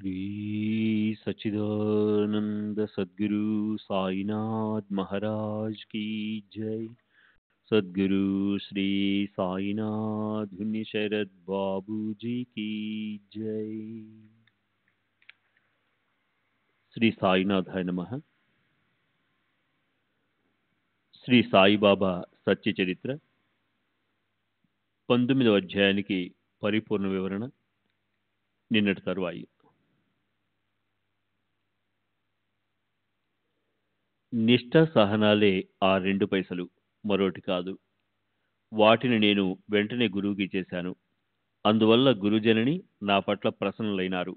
श्री सच्चिदानंद सद्गुरु साईनाथ महाराज की जय। सद्गुरु श्री साईनाथ भिन्न शरद बाबू जी की जय। శ్రీ సాయినాథాయ నమః. శ్రీ సాయిబాబా సత్య చరిత్ర 19వ అధ్యాయానికి పరిపూర్ణ వివరణ నిన్నటి తరువాయి. నిష్ఠ సహనాలే ఆ 2 పైసలు, మరోటి కాదు. వాటిని నేను వెంటనే గురువుకి చేశాను. అందువల్ల గురుజనని నా పట్ల ప్రసన్నులైనారు.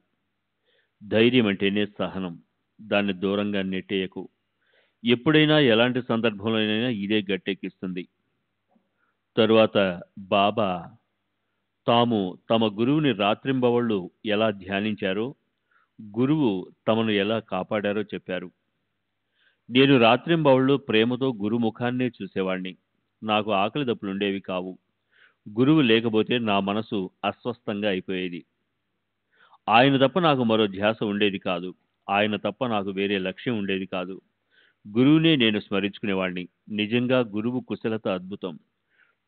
ధైర్యం అంటేనే సహనం. దాన్ని దూరంగా నెట్టేయకు. ఎప్పుడైనా ఎలాంటి సందర్భంలోనైనా ఇదే గట్టెక్కిస్తుంది. తరువాత బాబా తాము తమ గురువుని రాత్రింబవళ్ళు ఎలా ధ్యానించారో, గురువు తమను ఎలా కాపాడారో చెప్పారు. నేను రాత్రింబవళ్ళు ప్రేమతో గురు ముఖాన్నే చూసేవాణ్ణి. నాకు ఆకలి దప్పులుండేవి కావు. గురువు లేకపోతే నా మనసు అస్వస్థంగా అయిపోయేది. ఆయన తప్ప నాకు మరో ధ్యాస ఉండేది కాదు. ఆయన తప్ప నాకు వేరే లక్ష్యం ఉండేది కాదు. గురువునే నేను స్మరించుకునేవాణ్ణి. నిజంగా గురువు కుశలత అద్భుతం.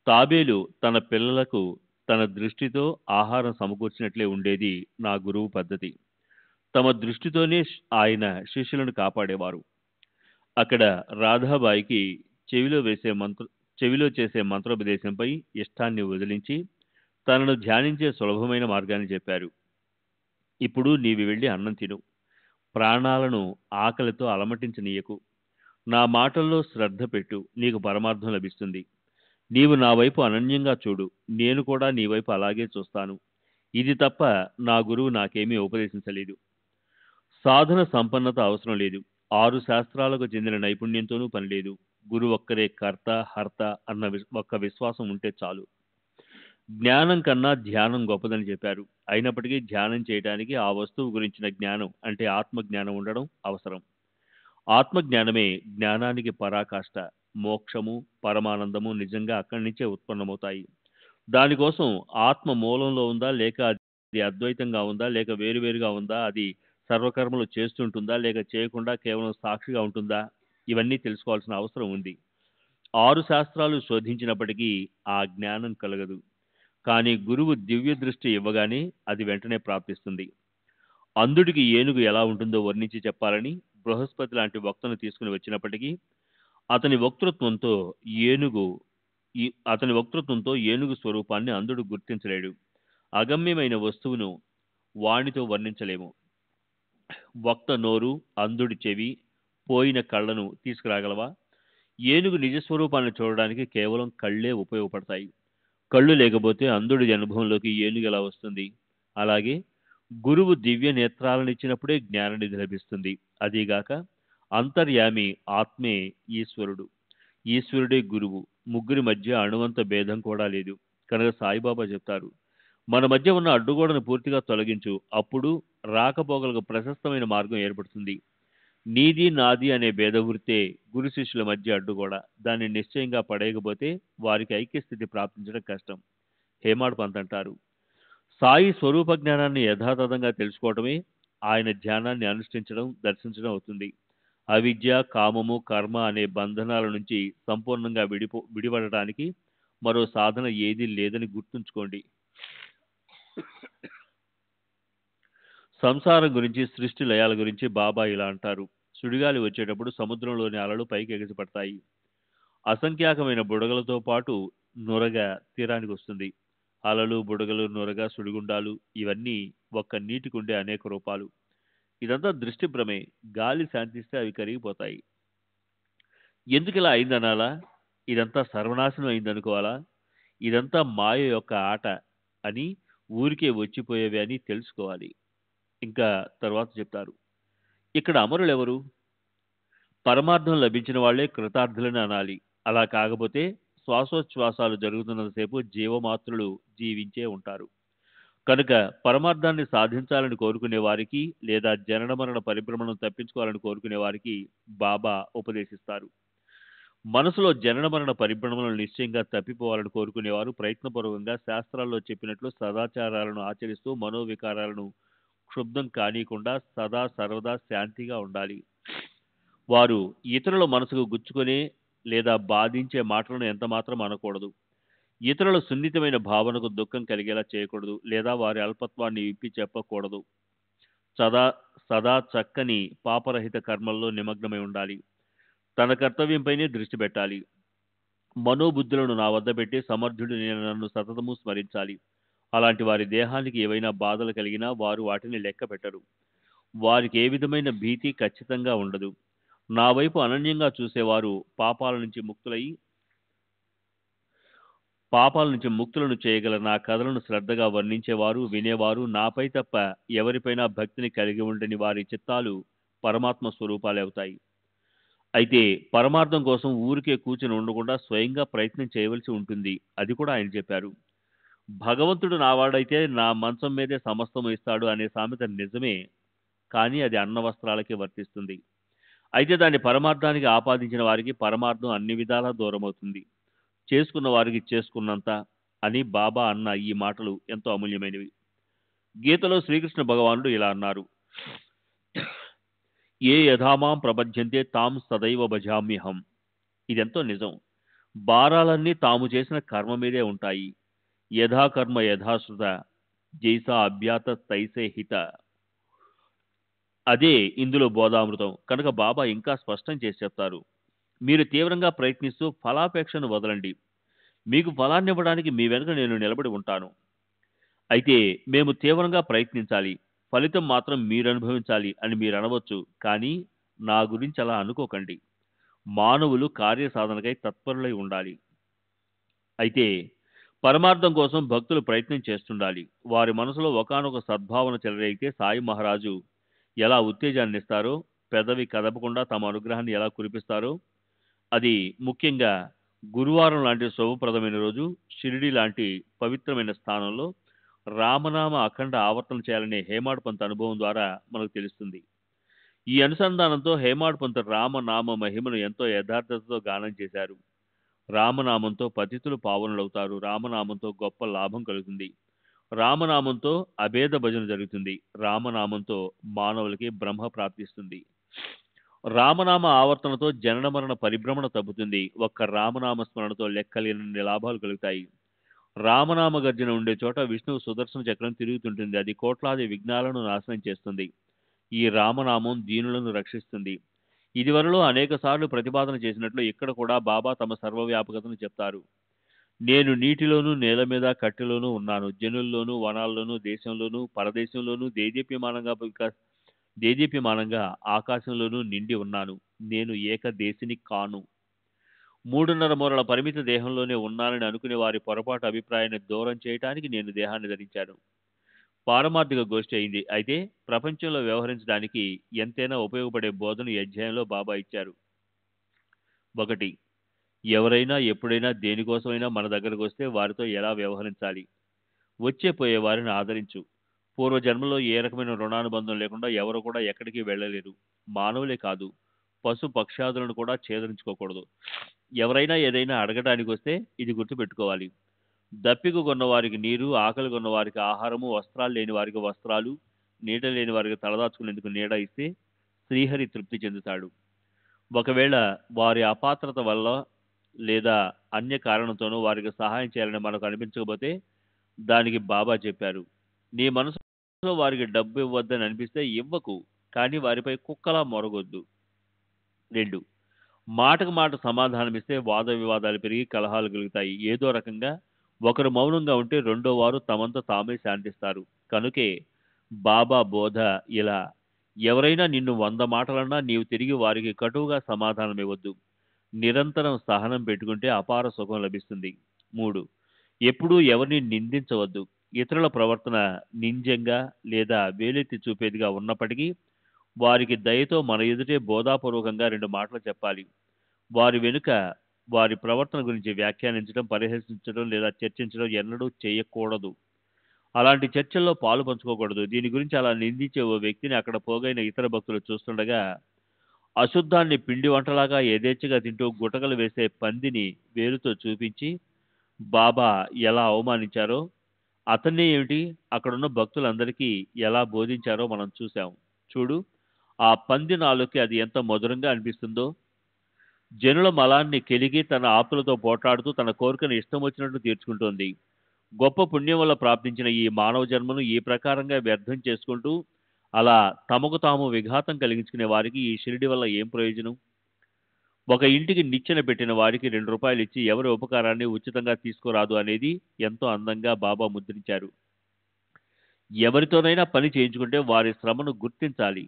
తాబేలు తన పిల్లలకు తన దృష్టితో ఆహారం సమకూర్చినట్లే ఉండేది నా గురువు పద్ధతి. తమ దృష్టితోనే ఆయన శిష్యులను కాపాడేవారు. అక్కడ రాధాబాయికి చెవిలో చేసే మంత్రోపదేశంపై ఇష్టాన్ని వదిలించి తనను ధ్యానించే సులభమైన మార్గాన్ని చెప్పారు. ఇప్పుడు నీవి వెళ్ళి అన్నం తిను. ప్రాణాలను ఆకలితో అలమటించనీయకు. నా మాటల్లో శ్రద్ధ పెట్టు. నీకు పరమార్థం లభిస్తుంది. నీవు నా వైపు అనన్యంగా చూడు. నేను కూడా నీ వైపు అలాగే చూస్తాను. ఇది తప్ప నా గురువు నాకేమీ ఉపదేశించలేదు. సాధన సంపన్నత అవసరం లేదు. 6 శాస్త్రాలకు చెందిన నైపుణ్యంతోనూ పనిలేదు. గురువు ఒక్కరే కర్త హర్త అన్న ఒక్క విశ్వాసం ఉంటే చాలు. జ్ఞానం కన్నా ధ్యానం గొప్పదని చెప్పారు. అయినప్పటికీ ధ్యానం చేయడానికి ఆ వస్తువు గురించిన జ్ఞానం అంటే ఆత్మజ్ఞానం ఉండడం అవసరం. ఆత్మజ్ఞానమే జ్ఞానానికి పరాకాష్ట. మోక్షము, పరమానందము నిజంగా అక్కడి నుంచే ఉత్పన్నమవుతాయి. దానికోసం ఆత్మ మూలంలో ఉందా, లేక అది అద్వైతంగా ఉందా, లేక వేరువేరుగా ఉందా, అది సర్వకర్మలు చేస్తుంటుందా, లేక చేయకుండా కేవలం సాక్షిగా ఉంటుందా, ఇవన్నీ తెలుసుకోవాల్సిన అవసరం ఉంది. 6 శాస్త్రాలు శోధించినప్పటికీ ఆ జ్ఞానం కలగదు. కానీ గురువు దివ్య దృష్టి ఇవ్వగానే అది వెంటనే ప్రాప్తిస్తుంది. అంధుడికి ఏనుగు ఎలా ఉంటుందో వర్ణించి చెప్పాలని బృహస్పతి లాంటి వక్తను తీసుకుని వచ్చినప్పటికీ అతని వక్తృత్వంతో ఏనుగు స్వరూపాన్ని అంధుడు గుర్తించలేడు. అగమ్యమైన వస్తువును వాణితో వర్ణించలేము. వక్త నోరు, అంధుడి చెవి, పోయిన కళ్ళను తీసుకురాగలవా? ఏనుగు నిజస్వరూపాన్ని చూడడానికి కేవలం కళ్ళే ఉపయోగపడతాయి. కళ్ళు లేకపోతే అంధుడి అనుభవంలోకి ఏనుగు ఎలా వస్తుంది? అలాగే గురువు దివ్య నేత్రాలనిచ్చినప్పుడే జ్ఞాననిధి లభిస్తుంది. అదీగాక అంతర్యామి ఆత్మే ఈశ్వరుడు. ఈశ్వరుడే గురువు. ముగ్గురి మధ్య అణువంత భేదం కూడా లేదు. కనుక సాయిబాబా చెప్తారు, మన మధ్య ఉన్న అడ్డుగోడను పూర్తిగా తొలగించు. అప్పుడు రాకపోకలకు ప్రశస్తమైన మార్గం ఏర్పడుతుంది. నీది నాది అనే భేదవృత్తే గురు శిష్యుల మధ్య అడ్డుగోడ. దాన్ని నిశ్చయంగా పడేయకపోతే వారికి ఐక్యస్థితి ప్రాప్తించడం కష్టం. హేమాడ్ పంత్ అంటారు, సాయి స్వరూప జ్ఞానాన్ని యథాతథంగా తెలుసుకోవటమే ఆయన ధ్యానాన్ని అనుష్ఠించడం, దర్శించడం అవుతుంది. అవిద్య, కామము, కర్మ అనే బంధనాల నుంచి సంపూర్ణంగా విడిపడటానికి మరో సాధన ఏదీ లేదని గుర్తుంచుకోండి. సంసారం గురించి, సృష్టి లయాల గురించి బాబా ఇలా అంటారు. సుడిగాలి వచ్చేటప్పుడు సముద్రంలోని అలలు పైకి ఎగసిపడతాయి. అసంఖ్యాకమైన బుడగలతో పాటు నురగ తీరానికి వస్తుంది. అలలు, బుడగలు, నురగ, సుడిగుండాలు ఇవన్నీ ఒక్క నీటికుండే అనేక రూపాలు. ఇదంతా దృష్టి భ్రమే. గాలి శాంతిస్తే అవి కరిగిపోతాయి. ఎందుకు ఇలా అయిందనాలా? ఇదంతా సర్వనాశనం అయిందనుకోవాలా? ఇదంతా మాయ యొక్క ఆట అని, ఊరికే వచ్చిపోయేవి అని తెలుసుకోవాలి. ఇంకా తర్వాత చెప్తారు, ఇక్కడ అమరులెవరు? పరమార్థం లభించిన వాళ్లే కృతార్థులని అనాలి. అలా కాకపోతే శ్వాసోచ్ఛ్వాసాలు జరుగుతున్నంతసేపు జీవమాత్రులు జీవించే ఉంటారు. కనుక పరమార్థాన్ని సాధించాలని కోరుకునే వారికి, లేదా జనన మరణ పరిభ్రమణం తప్పించుకోవాలని కోరుకునే వారికి బాబా ఉపదేశిస్తారు. మనసులో జనన మరణ పరిభ్రమణలు నిశ్చయంగా తప్పిపోవాలని కోరుకునేవారు ప్రయత్నపూర్వకంగా శాస్త్రాల్లో చెప్పినట్లు సదాచారాలను ఆచరిస్తూ మనోవికారాలను క్షుబ్ధం కానీయకుండా సదా సర్వదా శాంతిగా ఉండాలి. వారు ఇతరుల మనసుకు గుచ్చుకునే లేదా బాధించే మాటలను ఎంతమాత్రం అనకూడదు. ఇతరుల సున్నితమైన భావనకు దుఃఖం కలిగేలా చేయకూడదు లేదా వారి అల్పత్వాన్ని విప్పి చెప్పకూడదు. సదా సదా చక్కని పాపరహిత కర్మల్లో నిమగ్నమై ఉండాలి. తన కర్తవ్యంపైనే దృష్టి పెట్టాలి. మనోబుద్ధులను నా వద్ద పెట్టి సమర్థుడు నేను నన్ను సతతము స్మరించాలి. అలాంటి వారి దేహానికి ఏవైనా బాధలు కలిగినా వారు వాటిని లెక్క పెట్టరు. వారికి ఏ విధమైన భీతి ఖచ్చితంగా ఉండదు. నా వైపు అనన్యంగా చూసేవారు పాపాల నుంచి ముక్తులను చేయగల నా కథలను శ్రద్ధగా వర్ణించేవారు, వినేవారు, నాపై తప్ప ఎవరిపైనా భక్తిని కలిగి ఉండని వారి చిత్తాలు పరమాత్మ స్వరూపాలే అవుతాయి. అయితే పరమార్థం కోసం ఊరికే కూర్చుని ఉండకుండా స్వయంగా ప్రయత్నం చేయవలసి ఉంటుంది. అది కూడా ఆయన చెప్పారు. భగవంతుడు నావాడైతే నా మంచం మీదే సమస్తము ఇస్తాడు అనే సామెత నిజమే, కానీ అది అన్న వస్త్రాలకే వర్తిస్తుంది. అయితే దాన్ని పరమార్థానికి ఆపాదించిన వారికి పరమార్థం అన్ని విధాలా దూరమవుతుంది. చేసుకున్న వారికి చేసుకున్నంత అని బాబా అన్న ఈ మాటలు ఎంతో అమూల్యమైనవి. గీతలో శ్రీకృష్ణ భగవానుడు ఇలా అన్నారు: ఏ యథామాం ప్రపద్యంతే తాం సదైవ భజామ్యహం. ఇదెంతో నిజం. భారాలన్నీ తాము చేసిన కర్మ మీదే ఉంటాయి. యథాకర్మ యథాశ్రుత జైసా అభ్యాత తైసే హిత. అదే ఇందులో బోధామృతం. కనుక బాబా ఇంకా స్పష్టం చేసి చెప్తారు: మీరు తీవ్రంగా ప్రయత్నిస్తూ ఫలాపేక్షను వదలండి. మీకు ఫలాన్ని ఇవ్వడానికి మీ వెనుక నేను నిలబడి ఉంటాను. అయితే మేము తీవ్రంగా ప్రయత్నించాలి, ఫలితం మాత్రం మీరు అనుభవించాలి అని మీరు అనవచ్చు. కానీ నా గురించి అలా అనుకోకండి. మానవులు కార్యసాధనకై తత్పరులై ఉండాలి. అయితే పరమార్థం కోసం భక్తులు ప్రయత్నం చేస్తుండాలి. వారి మనసులో ఒకానొక సద్భావన చెలరైతే సాయి మహారాజు ఎలా ఉత్తేజాన్ని ఇస్తారో, పెదవి కదపకుండా తమ అనుగ్రహాన్ని ఎలా కురిపిస్తారో, అది ముఖ్యంగా గురువారం లాంటి శుభప్రదమైన రోజు షిరిడి లాంటి పవిత్రమైన స్థానంలో రామనామ అఖండ ఆవర్తన చేయాలనే హేమాడ్ పంత్ అనుభవం ద్వారా మనకు తెలుస్తుంది. ఈ అనుసంధానంతో హేమాడ్ పంత్ రామనామ మహిమను ఎంతో యథార్థతతో గానం చేశారు. రామనామంతో పతితులు పావనులవుతారు. రామనామంతో గొప్ప లాభం కలుగుతుంది. రామనామంతో అభేద భజన జరుగుతుంది. రామనామంతో మానవులకి బ్రహ్మ ప్రాప్తిస్తుంది. రామనామ ఆవర్తనతో జనన మరణ పరిభ్రమణ తగ్గుతుంది. ఒక్క రామనామ స్మరణతో లెక్కలేనన్ని లాభాలు కలుగుతాయి. రామనామ గర్జన ఉండే చోట విష్ణువు సుదర్శన చక్రం తిరుగుతుంటుంది. అది కోట్లాది విఘ్నాలను నాశనం చేస్తుంది. ఈ రామనామం దీనులను రక్షిస్తుంది. ఇదివరలో అనేక సార్లు ప్రతిపాదన చేసినట్లు ఇక్కడ కూడా బాబా తమ సర్వవ్యాపకతను చెప్తారు. నేను నీటిలోనూ, నేల మీద, కట్టెలోనూ ఉన్నాను. జనుల్లోనూ, వనాల్లోనూ, దేశంలోనూ, పరదేశంలోనూ, దేదీప్యమానంగా ఆకాశంలోనూ నిండి ఉన్నాను. నేను ఏకదేశిని కాను. 3.5 మూరల పరిమిత దేహంలోనే ఉన్నానని అనుకునే వారి పొరపాటు అభిప్రాయాన్ని దూరం చేయడానికి నేను దేహాన్ని ధరించాను. పారమార్థిక గోష్ఠి అయింది. అయితే ప్రపంచంలో వ్యవహరించడానికి ఎంతైనా ఉపయోగపడే బోధన ఈ అధ్యాయంలో బాబా ఇచ్చారు. 1. ఎవరైనా ఎప్పుడైనా దేనికోసమైనా మన దగ్గరకు వస్తే వారితో ఎలా వ్యవహరించాలి? వచ్చే పోయే వారిని ఆదరించు. పూర్వజన్మలో ఏ రకమైన రుణానుబంధం లేకుండా ఎవరు కూడా ఎక్కడికి వెళ్ళలేరు. మానవులే కాదు, పశు పక్షాదులను కూడా ఛేదరించుకోకూడదు. ఎవరైనా ఏదైనా అడగడానికి వస్తే ఇది గుర్తుపెట్టుకోవాలి: దప్పిక కొన్న వారికి నీరు, ఆకలి కొన్న వారికి ఆహారము, వస్త్రాలు లేని వారికి వస్త్రాలు, నీడ లేని వారికి తలదాచుకునేందుకు నీడ ఇస్తే శ్రీహరి తృప్తి చెందుతాడు. ఒకవేళ వారి అపాత్రత వల్ల లేదా అన్య కారణంతోనూ వారికి సహాయం చేయాలని మనకు అనిపించకపోతే దానికి బాబా చెప్పారు: నీ మనసులో వారికి డబ్బు ఇవ్వద్దని అనిపిస్తే ఇవ్వకు, కానీ వారిపై కుక్కలా మొరగొద్దు. 2. మాటకు మాట సమాధానమిస్తే వాద వివాదాలు పెరిగి కలహాలు కలుగుతాయి. ఏదో రకంగా ఒకరు మౌనంగా ఉంటే రెండో వారు తమంతా తామే శాంతిస్తారు. కనుకే బాబా బోధ ఇలా: ఎవరైనా నిన్ను 100 మాటలన్నా నీవు తిరిగి వారికి కటువుగా సమాధానం ఇవ్వద్దు. నిరంతరం సహనం పెట్టుకుంటే అపార సుఖం లభిస్తుంది. 3. ఎప్పుడూ ఎవరిని నిందించవద్దు. ఇతరుల ప్రవర్తన నింద్యంగా లేదా వేలెత్తి చూపేదిగా ఉన్నప్పటికీ వారికి దయతో మన ఎదుటే బోధాపూర్వకంగా 2 మాటలు చెప్పాలి. వారి వెనుక వారి ప్రవర్తన గురించి వ్యాఖ్యానించడం, పరిహసించడం లేదా చర్చించడం ఎన్నడూ చేయకూడదు. అలాంటి చర్చల్లో పాలు పంచుకోకూడదు. దీని గురించి అలా నిందించే ఓ వ్యక్తిని అక్కడ పోగైన ఇతర భక్తులు చూస్తుండగా అశుద్ధాన్ని పిండి వంటలాగా యథేచ్ఛగా తింటూ గుటకలు వేసే పందిని వేలుతో చూపించి బాబా ఎలా అవమానించారో అతన్నే ఏమిటి, అక్కడున్న భక్తులందరికీ ఎలా బోధించారో మనం చూసాం. చూడు, ఆ పంది నాలుకకి అది ఎంత మధురంగా అనిపిస్తుందో. జనుల మలాన్ని కెలిగి తన ఆప్తులతో పోట్లాడుతూ తన కోరికను ఇష్టం వచ్చినట్లు తీర్చుకుంటోంది. గొప్ప పుణ్యం వల్ల ప్రాప్తించిన ఈ మానవ జన్మను ఈ ప్రకారంగా వ్యర్థం చేసుకుంటూ అలా తమకు తాము విఘాతం కలిగించుకునే వారికి ఈ షిరిడి వల్ల ఏం ప్రయోజనం? ఒక ఇంటికి నిచ్చెన పెట్టిన వారికి ₹2 ఇచ్చి ఎవరి ఉపకారాన్ని ఉచితంగా తీసుకోరాదు అనేది ఎంతో అందంగా బాబా ముద్రించారు. ఎవరితోనైనా పని చేయించుకుంటే వారి శ్రమను గుర్తించాలి.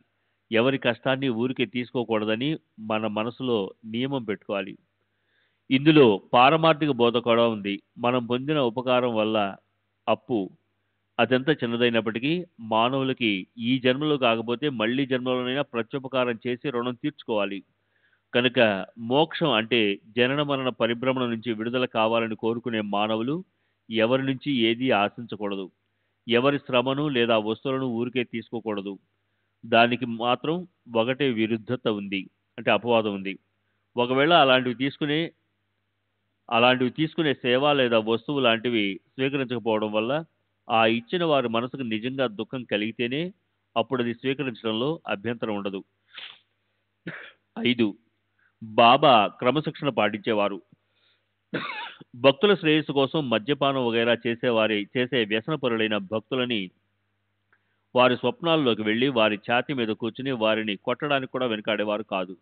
ఎవరి కష్టాన్ని ఊరికే తీసుకోకూడదని మన మనసులో నియమం పెట్టుకోవాలి. ఇందులో పారమార్థిక బోధ కూడా ఉంది. మనం పొందిన ఉపకారం వల్ల అప్పు అదెంత చిన్నదైనప్పటికీ మానవులకి ఈ జన్మలో కాకపోతే మళ్ళీ జన్మలోనైనా ప్రత్యుపకారం చేసి రుణం తీర్చుకోవాలి. కనుక మోక్షం అంటే జనన మరణ పరిభ్రమణ నుంచి విడుదల కావాలని కోరుకునే మానవులు ఎవరి నుంచి ఏదీ ఆశించకూడదు. ఎవరి శ్రమను లేదా వస్తువులను ఊరికే తీసుకోకూడదు. దానికి మాత్రం ఒకటే విరుద్ధత ఉంది, అంటే అపవాదం ఉంది. ఒకవేళ అలాంటివి తీసుకునే సేవ లేదా వస్తువు లాంటివి స్వీకరించకపోవడం వల్ల ఆ ఇచ్చిన వారి మనసుకు నిజంగా దుఃఖం కలిగితేనే అప్పుడు అది స్వీకరించడంలో అభ్యంతరం ఉండదు. 5. బాబా క్రమశిక్షణ పాటించేవారు. భక్తుల శ్రేయస్సు కోసం మద్యపానం వగైరా చేసే వ్యసనపరులైన భక్తులని వారి స్వప్నాల్లోకి వెళ్లి వారి ఛాతీ మీద కూర్చుని వారిని కొట్టడానికి కూడా వెనుకాడేవారు కాదు.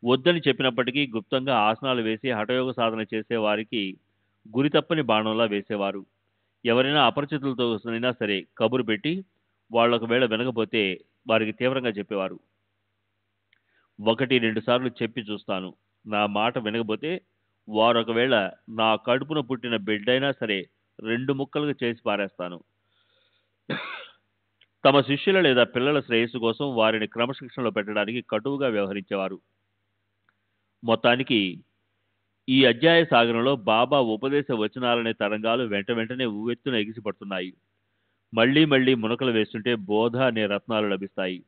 వద్దని చెప్పినప్పటికీ గుప్తంగా ఆసనాలు వేసి హఠయోగ సాధన చేసే వారికి గురి తప్పని బాణంలా వేసేవారు. ఎవరైనా అపరిచితులతో అయినా సరే కబురు పెట్టి వాళ్ళు ఒకవేళ వినకపోతే వారికి తీవ్రంగా చెప్పేవారు. 1-2 సార్లు చెప్పి చూస్తాను. నా మాట వినకపోతే వారు ఒకవేళ నా కడుపున పుట్టిన బిడ్డైనా సరే 2 ముక్కలుగా చేసి పారేస్తాను. తమ శిష్యుల లేదా పిల్లల శ్రేయస్సు కోసం వారిని క్రమశిక్షణలో పెట్టడానికి కటువుగా వ్యవహరించేవారు. మొత్తానికి ఈ అధ్యాయ సాగరంలో బాబా ఉపదేశ వచనాలనే తరంగాలు వెంటనే ఉవ్వెత్తున ఎగిసిపడుతున్నాయి. మళ్లీ మళ్లీ మునకలు వేస్తుంటే బోధ అనే రత్నాలు లభిస్తాయి.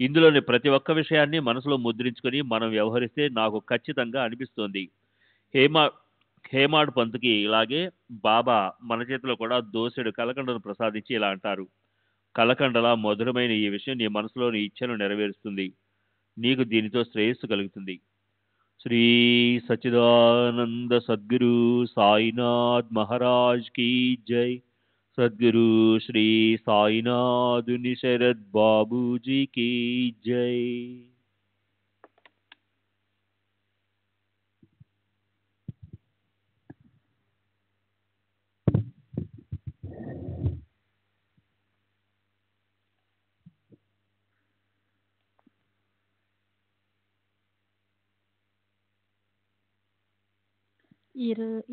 ఇందులోని ప్రతి ఒక్క విషయాన్ని మనసులో ముద్రించుకొని మనం వ్యవహరిస్తే నాకు ఖచ్చితంగా అనిపిస్తోంది. హేమాడ్ పంత్కి ఇలాగే బాబా మన చేతిలో కూడా దోసెడు కలకండను ప్రసాదించి ఇలా అంటారు: కలకండలా మధురమైన ఈ విషయం నీ మనసులోని ఇచ్ఛను నెరవేరుస్తుంది. నీకు దీనితో శ్రేయస్సు కలుగుతుంది. శ్రీ సచ్చిదానంద సద్గురు సాయినాథ్ మహారాజ్ కీ జై. సద్గురు శ్రీ సాయినాథుని శరద్ బాబూజీ కీ జై.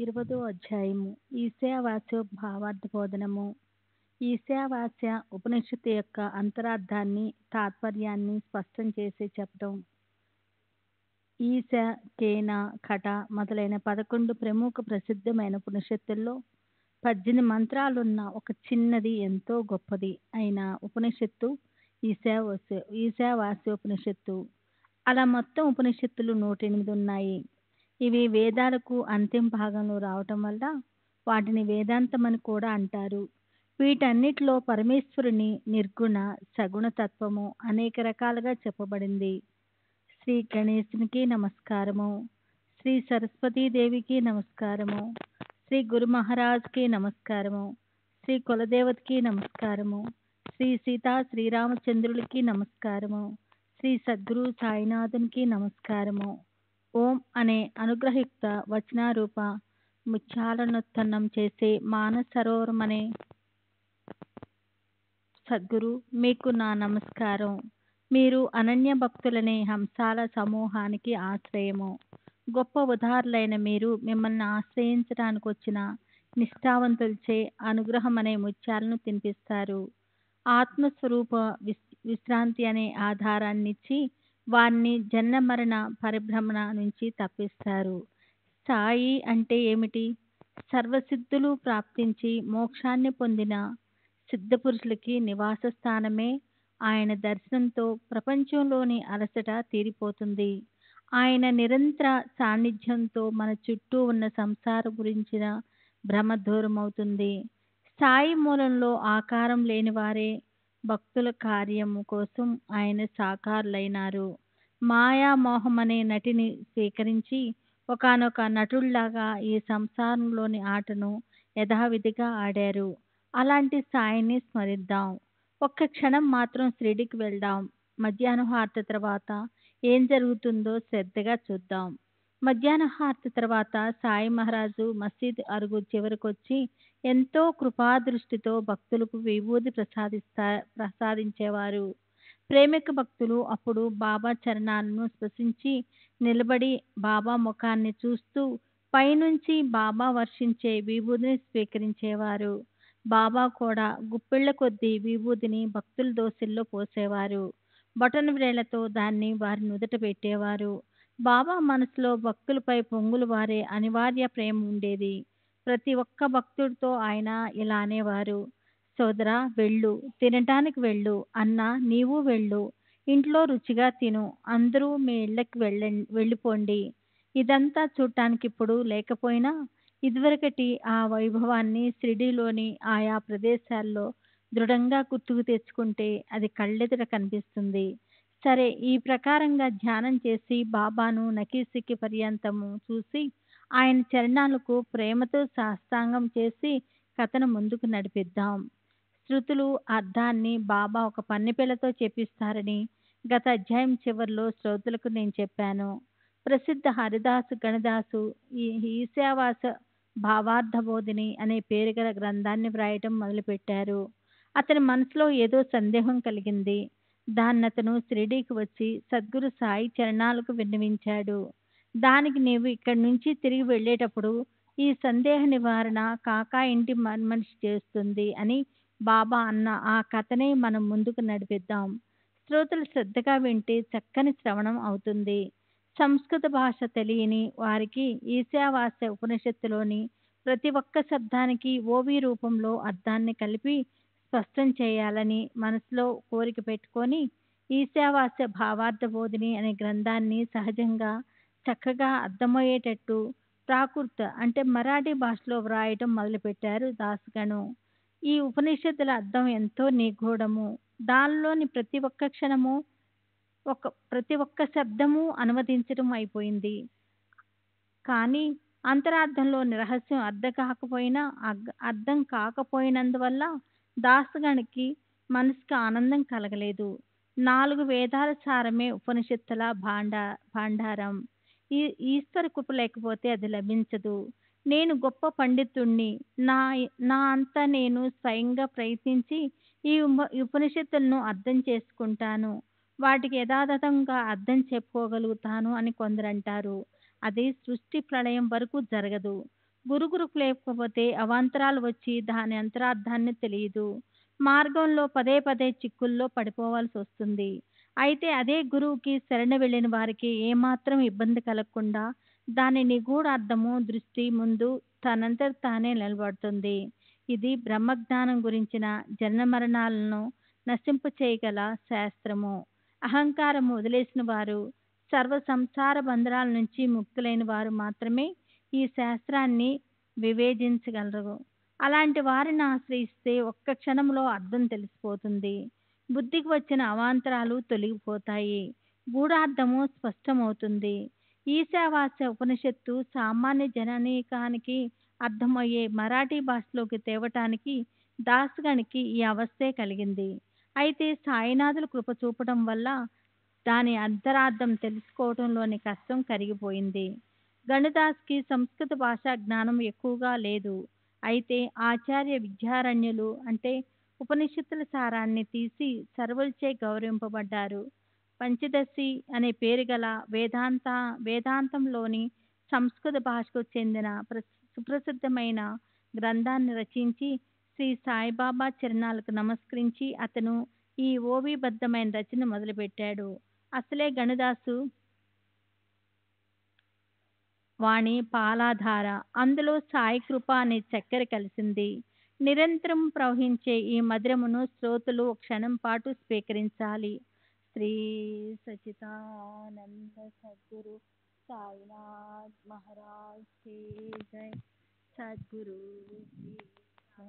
ఇరవదో అధ్యాయము ఈశావాస్య భావార్థ బోధనము. ఈశావాస్య ఉపనిషత్తు యొక్క అంతరార్థాన్ని, తాత్పర్యాన్ని స్పష్టం చేసి చెప్పడం. ఈశ, కేన, కట మొదలైన 11 ప్రముఖ ప్రసిద్ధమైన ఉపనిషత్తుల్లో 18 మంత్రాలున్న ఒక చిన్నది, ఎంతో గొప్పది అయిన ఉపనిషత్తు ఈశావాస్యోపనిషత్తు. అలా మొత్తం ఉపనిషత్తులు 108 ఉన్నాయి. ఇవి వేదాలకు అంతిమ భాగంలో రావటం వల్ల వాటిని వేదాంతమని కూడా అంటారు. వీటన్నిటిలో పరమేశ్వరుని నిర్గుణ, సగుణ తత్వము అనేక రకాలుగా చెప్పబడింది. శ్రీ గణేశునికి నమస్కారము, శ్రీ సరస్వతీదేవికి నమస్కారము, శ్రీ గురు మహారాజ్కి నమస్కారము, శ్రీ కులదేవతకి నమస్కారము, శ్రీ సీతా శ్రీరామచంద్రులకి నమస్కారము, శ్రీ సద్గురు సాయినాథునికి నమస్కారము. ఓం అనే అనుగ్రహయుక్త వచనారూప ముత్యాలనుత్పన్నం చేసే మానసరోవరం అనే సద్గురు మీకు నా నమస్కారం. మీరు అనన్య భక్తులనే హంసాల సమూహానికి ఆశ్రయము. గొప్ప ఉదారులైన మీరు మిమ్మల్ని ఆశ్రయించడానికి వచ్చిన నిష్ఠావంతులచే అనుగ్రహం అనే ముత్యాలను తినిపిస్తారు. ఆత్మస్వరూప విశ్రాంతి అనే ఆధారాన్నిచ్చి వారిని జన్మ మరణ పరిభ్రమణ నుంచి తప్పిస్తారు. సాయి అంటే ఏమిటి? సర్వసిద్ధులు ప్రాప్తించి మోక్షాన్ని పొందిన సిద్ధపురుషులకి నివాస స్థానమే. ఆయన దర్శనంతో ప్రపంచంలోని అలసట తీరిపోతుంది. ఆయన నిరంతర సాన్నిధ్యంతో మన చుట్టూ ఉన్న సంసారం గురించిన భ్రమ దూరమవుతుంది. సాయి మూలంలో ఆకారం లేనివారే భక్తుల కార్యము కోసం ఆయన సాకారులైనారు. మాయా మోహమనే నటిని స్వీకరించి ఒకానొక నటుల్లాగా ఈ సంసారంలోని ఆటను యథావిధిగా ఆడారు. అలాంటి సాయిని స్మరిద్దాం. ఒక్క క్షణం మాత్రం షిరిడీకి వెళ్దాం. మధ్యాహ్నం హారతి తర్వాత ఏం జరుగుతుందో శ్రద్ధగా చూద్దాం. మధ్యాహ్నం హారతి తర్వాత సాయి మహారాజు మసీదు అరుగు చివరకొచ్చి ఎంతో కృపాదృష్టితో భక్తులకు విభూది ప్రసాదించేవారు. ప్రేమిక భక్తులు అప్పుడు బాబా చరణాలను స్పృశించి నిలబడి బాబా ముఖాన్ని చూస్తూ పైనుంచి బాబా వర్షించే విభూదిని స్వీకరించేవారు. బాబా కూడా గుప్పిళ్ల కొద్దీ విభూదిని భక్తుల దోసిల్లో పోసేవారు. బొటన వ్రేళ్లతో దాన్ని వారి నుదుట పెట్టేవారు. బాబా మనసులో భక్తులపై పొంగులు వారే అనివార్య ప్రేమ ఉండేది. ప్రతి ఒక్క భక్తుడితో ఆయన ఇలా అనేవారు: సోదరా వెళ్ళు, తినటానికి వెళ్ళు, అన్నా నీవు వెళ్ళు, ఇంట్లో రుచిగా తిను, అందరూ మీ ఇళ్ళకి వెళ్ళిపోండి. ఇదంతా చూడటానికి ఇప్పుడు లేకపోయినా ఇదివరకటి ఆ వైభవాన్ని షిరిడీలోని ఆయా ప్రదేశాల్లో దృఢంగా గుర్తుకు తెచ్చుకుంటే అది కళ్ళెదుట కనిపిస్తుంది. సరే, ఈ ప్రకారంగా ధ్యానం చేసి బాబాను నఖీసికి పర్యంతము చూసి ఆయన చరణాలకు ప్రేమతో సాష్టాంగం చేసి కథను ముందుకు నడిపిద్దాం. శృతులు అర్థాన్ని బాబా ఒక పన్నెపిల్లతో చెప్పిస్తారని గత అధ్యాయం చివరిలో శ్రోతలకు నేను చెప్పాను. ప్రసిద్ధ హరిదాసు గణదాసు ఈ ఈశావాస భావార్థబోధిని అనే పేరు గల గ్రంథాన్ని వ్రాయటం మొదలుపెట్టారు. అతని మనసులో ఏదో సందేహం కలిగింది. దాన్నతను షిరిడీకి వచ్చి సద్గురు సాయి చరణాలకు విన్నవించాడు. దానికి నీవు ఇక్కడి నుంచి తిరిగి వెళ్ళేటప్పుడు ఈ సందేహ నివారణ కాకా ఇంటి మనిషి చేస్తుంది అని బాబా అన్న ఆ కథనే మనం ముందుకు నడిపిద్దాం. శ్రోతలు శ్రద్ధగా వింటే చక్కని శ్రవణం అవుతుంది. సంస్కృత భాష తెలియని వారికి ఈశావాస్య ఉపనిషత్తులోని ప్రతి ఒక్క శబ్దానికి ఓవి రూపంలో అర్థాన్ని కలిపి స్పష్టం చేయాలని మనసులో కోరిక పెట్టుకొని ఈశావాస్య భావార్థ బోధిని అనే గ్రంథాన్ని సహజంగా చక్కగా అర్థమయ్యేటట్టు ప్రాకృత అంటే మరాఠీ భాషలో వ్రాయటం మొదలుపెట్టారు దాసగణు. ఈ ఉపనిషత్తుల అర్థం ఎంతో నిగూఢము. దానిలోని ప్రతి ఒక్క క్షణము ప్రతి ఒక్క శబ్దము అనువదించడం అయిపోయింది. కానీ అంతరార్థంలోని రహస్యం అర్థం కాకపోయినందువల్ల దాసగణికి మనసుకి ఆనందం కలగలేదు. 4 వేదాల సారమే ఉపనిషత్తుల భాండారం. ఈశ్వర కృప లేకపోతే అది లభించదు. నేను గొప్ప పండితుణ్ణి, నా అంతా నేను స్వయంగా ప్రయత్నించి ఈ ఉపనిషత్తులను అర్థం చేసుకుంటాను, వాటికి యథాతథంగా అర్థం చెప్పుకోగలుగుతాను అని కొందరంటారు. అది సృష్టి ప్రళయం వరకు జరగదు. గురుకృప లేకపోతే అవాంతరాలు వచ్చి దాని అంతరార్థాన్ని తెలియదు. మార్గంలో పదే పదే చిక్కుల్లో పడిపోవాల్సి వస్తుంది. అయితే అదే గురువుకి శరణ వెళ్ళిన వారికి ఏమాత్రం ఇబ్బంది కలగకుండా దాని నిగూఢార్థము దృష్టి ముందు తనంతట తానే నిలబడుతుంది. ఇది బ్రహ్మజ్ఞానం గురించిన జనన మరణాలను నశింపచేయగల శాస్త్రము. అహంకారం వదిలేసిన వారు, సర్వ సంసార బంధనాల నుంచి ముక్తులైన వారు మాత్రమే ఈ శాస్త్రాన్ని వివేచించగలరు. అలాంటి వారిని ఆశ్రయిస్తే ఒక్క క్షణంలో అర్థం తెలిసిపోతుంది. బుద్ధికి వచ్చిన అవాంతరాలు తొలగిపోతాయి. గూఢార్థము స్పష్టమవుతుంది. ఈశావాస్య ఉపనిషత్తు సామాన్య జననీకానికి అర్థమయ్యే మరాఠీ భాషలోకి తేవటానికి దాసగణికి ఈ అవస్థే కలిగింది. అయితే సాయినాథులు కృప చూపడం వల్ల దాని అంతరార్థం తెలుసుకోవటంలోని కష్టం కరిగిపోయింది. గణదాస్కి సంస్కృత భాషా జ్ఞానం ఎక్కువగా లేదు. అయితే ఆచార్య విద్యారణ్యులు అంటే ఉపనిషత్తుల సారాన్ని తీసి సర్వులచే గౌరవింపబడ్డారు. పంచదశి అనే పేరు గల వేదాంతంలోని సంస్కృత భాషకు చెందిన సుప్రసిద్ధమైన గ్రంథాన్ని రచించి శ్రీ సాయిబాబా చరణాలకు నమస్కరించి అతను ఈ ఓవిబద్ధమైన రచన మొదలుపెట్టాడు. అసలే గణదాసు వాణి పాలాధార, అందులో సాయి కృప అనే చక్కెర కలిసింది. నిరంతరం ప్రవహించే ఈ మధురమును శ్రోతలు ఒక క్షణం పాటు స్వీకరించాలి. శ్రీ సచిదానంద సద్గురు సాయినాథ్ మహారాజ్ కి జై. సద్గురు श्री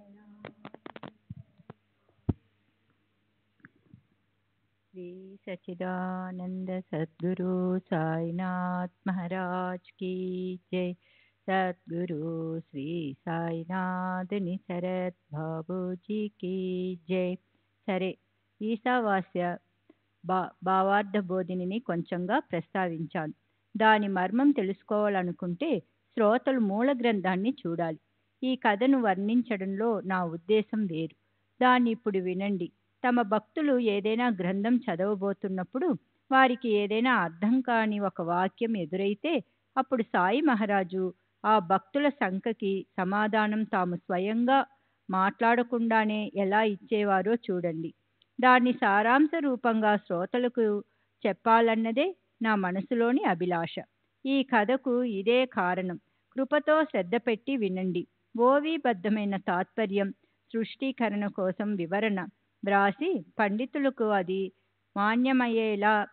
सच्चिदानंद सद्गुरु साईनाथ महाराज की जय। सद्गुरु श्री साईनाथ निसरत बाबूजी की जय। సరే, ఈశావాస్య భావార్థ బోధినిని కొంచెంగా ప్రస్తావించాను. దాని మర్మం తెలుసుకోవాలనుకుంటే శ్రోతలు మూల గ్రంథాన్ని చూడాలి. ఈ కథను వర్ణించడంలో నా ఉద్దేశం వేరు. దాన్ని ఇప్పుడు వినండి. తమ భక్తులు ఏదైనా గ్రంథం చదవబోతున్నప్పుడు వారికి ఏదైనా అర్థం కాని ఒక వాక్యం ఎదురైతే అప్పుడు సాయి మహారాజు ఆ భక్తుల శంకకి సమాధానం తాము స్వయంగా మాట్లాడకుండానే ఎలా ఇచ్చేవారో చూడండి. దాన్ని సారాంశ రూపంగా శ్రోతలకు చెప్పాలన్నదే నా మనసులోని అభిలాష. ఈ కథకు ఇదే కారణం. కృపతో శ్రద్ధ పెట్టి వినండి. ఓవీబద్ధమైన తాత్పర్యం, సృష్టీకరణ కోసం వివరణ వ్రాసి పండితులకు అది మాన్యమయ్యేలా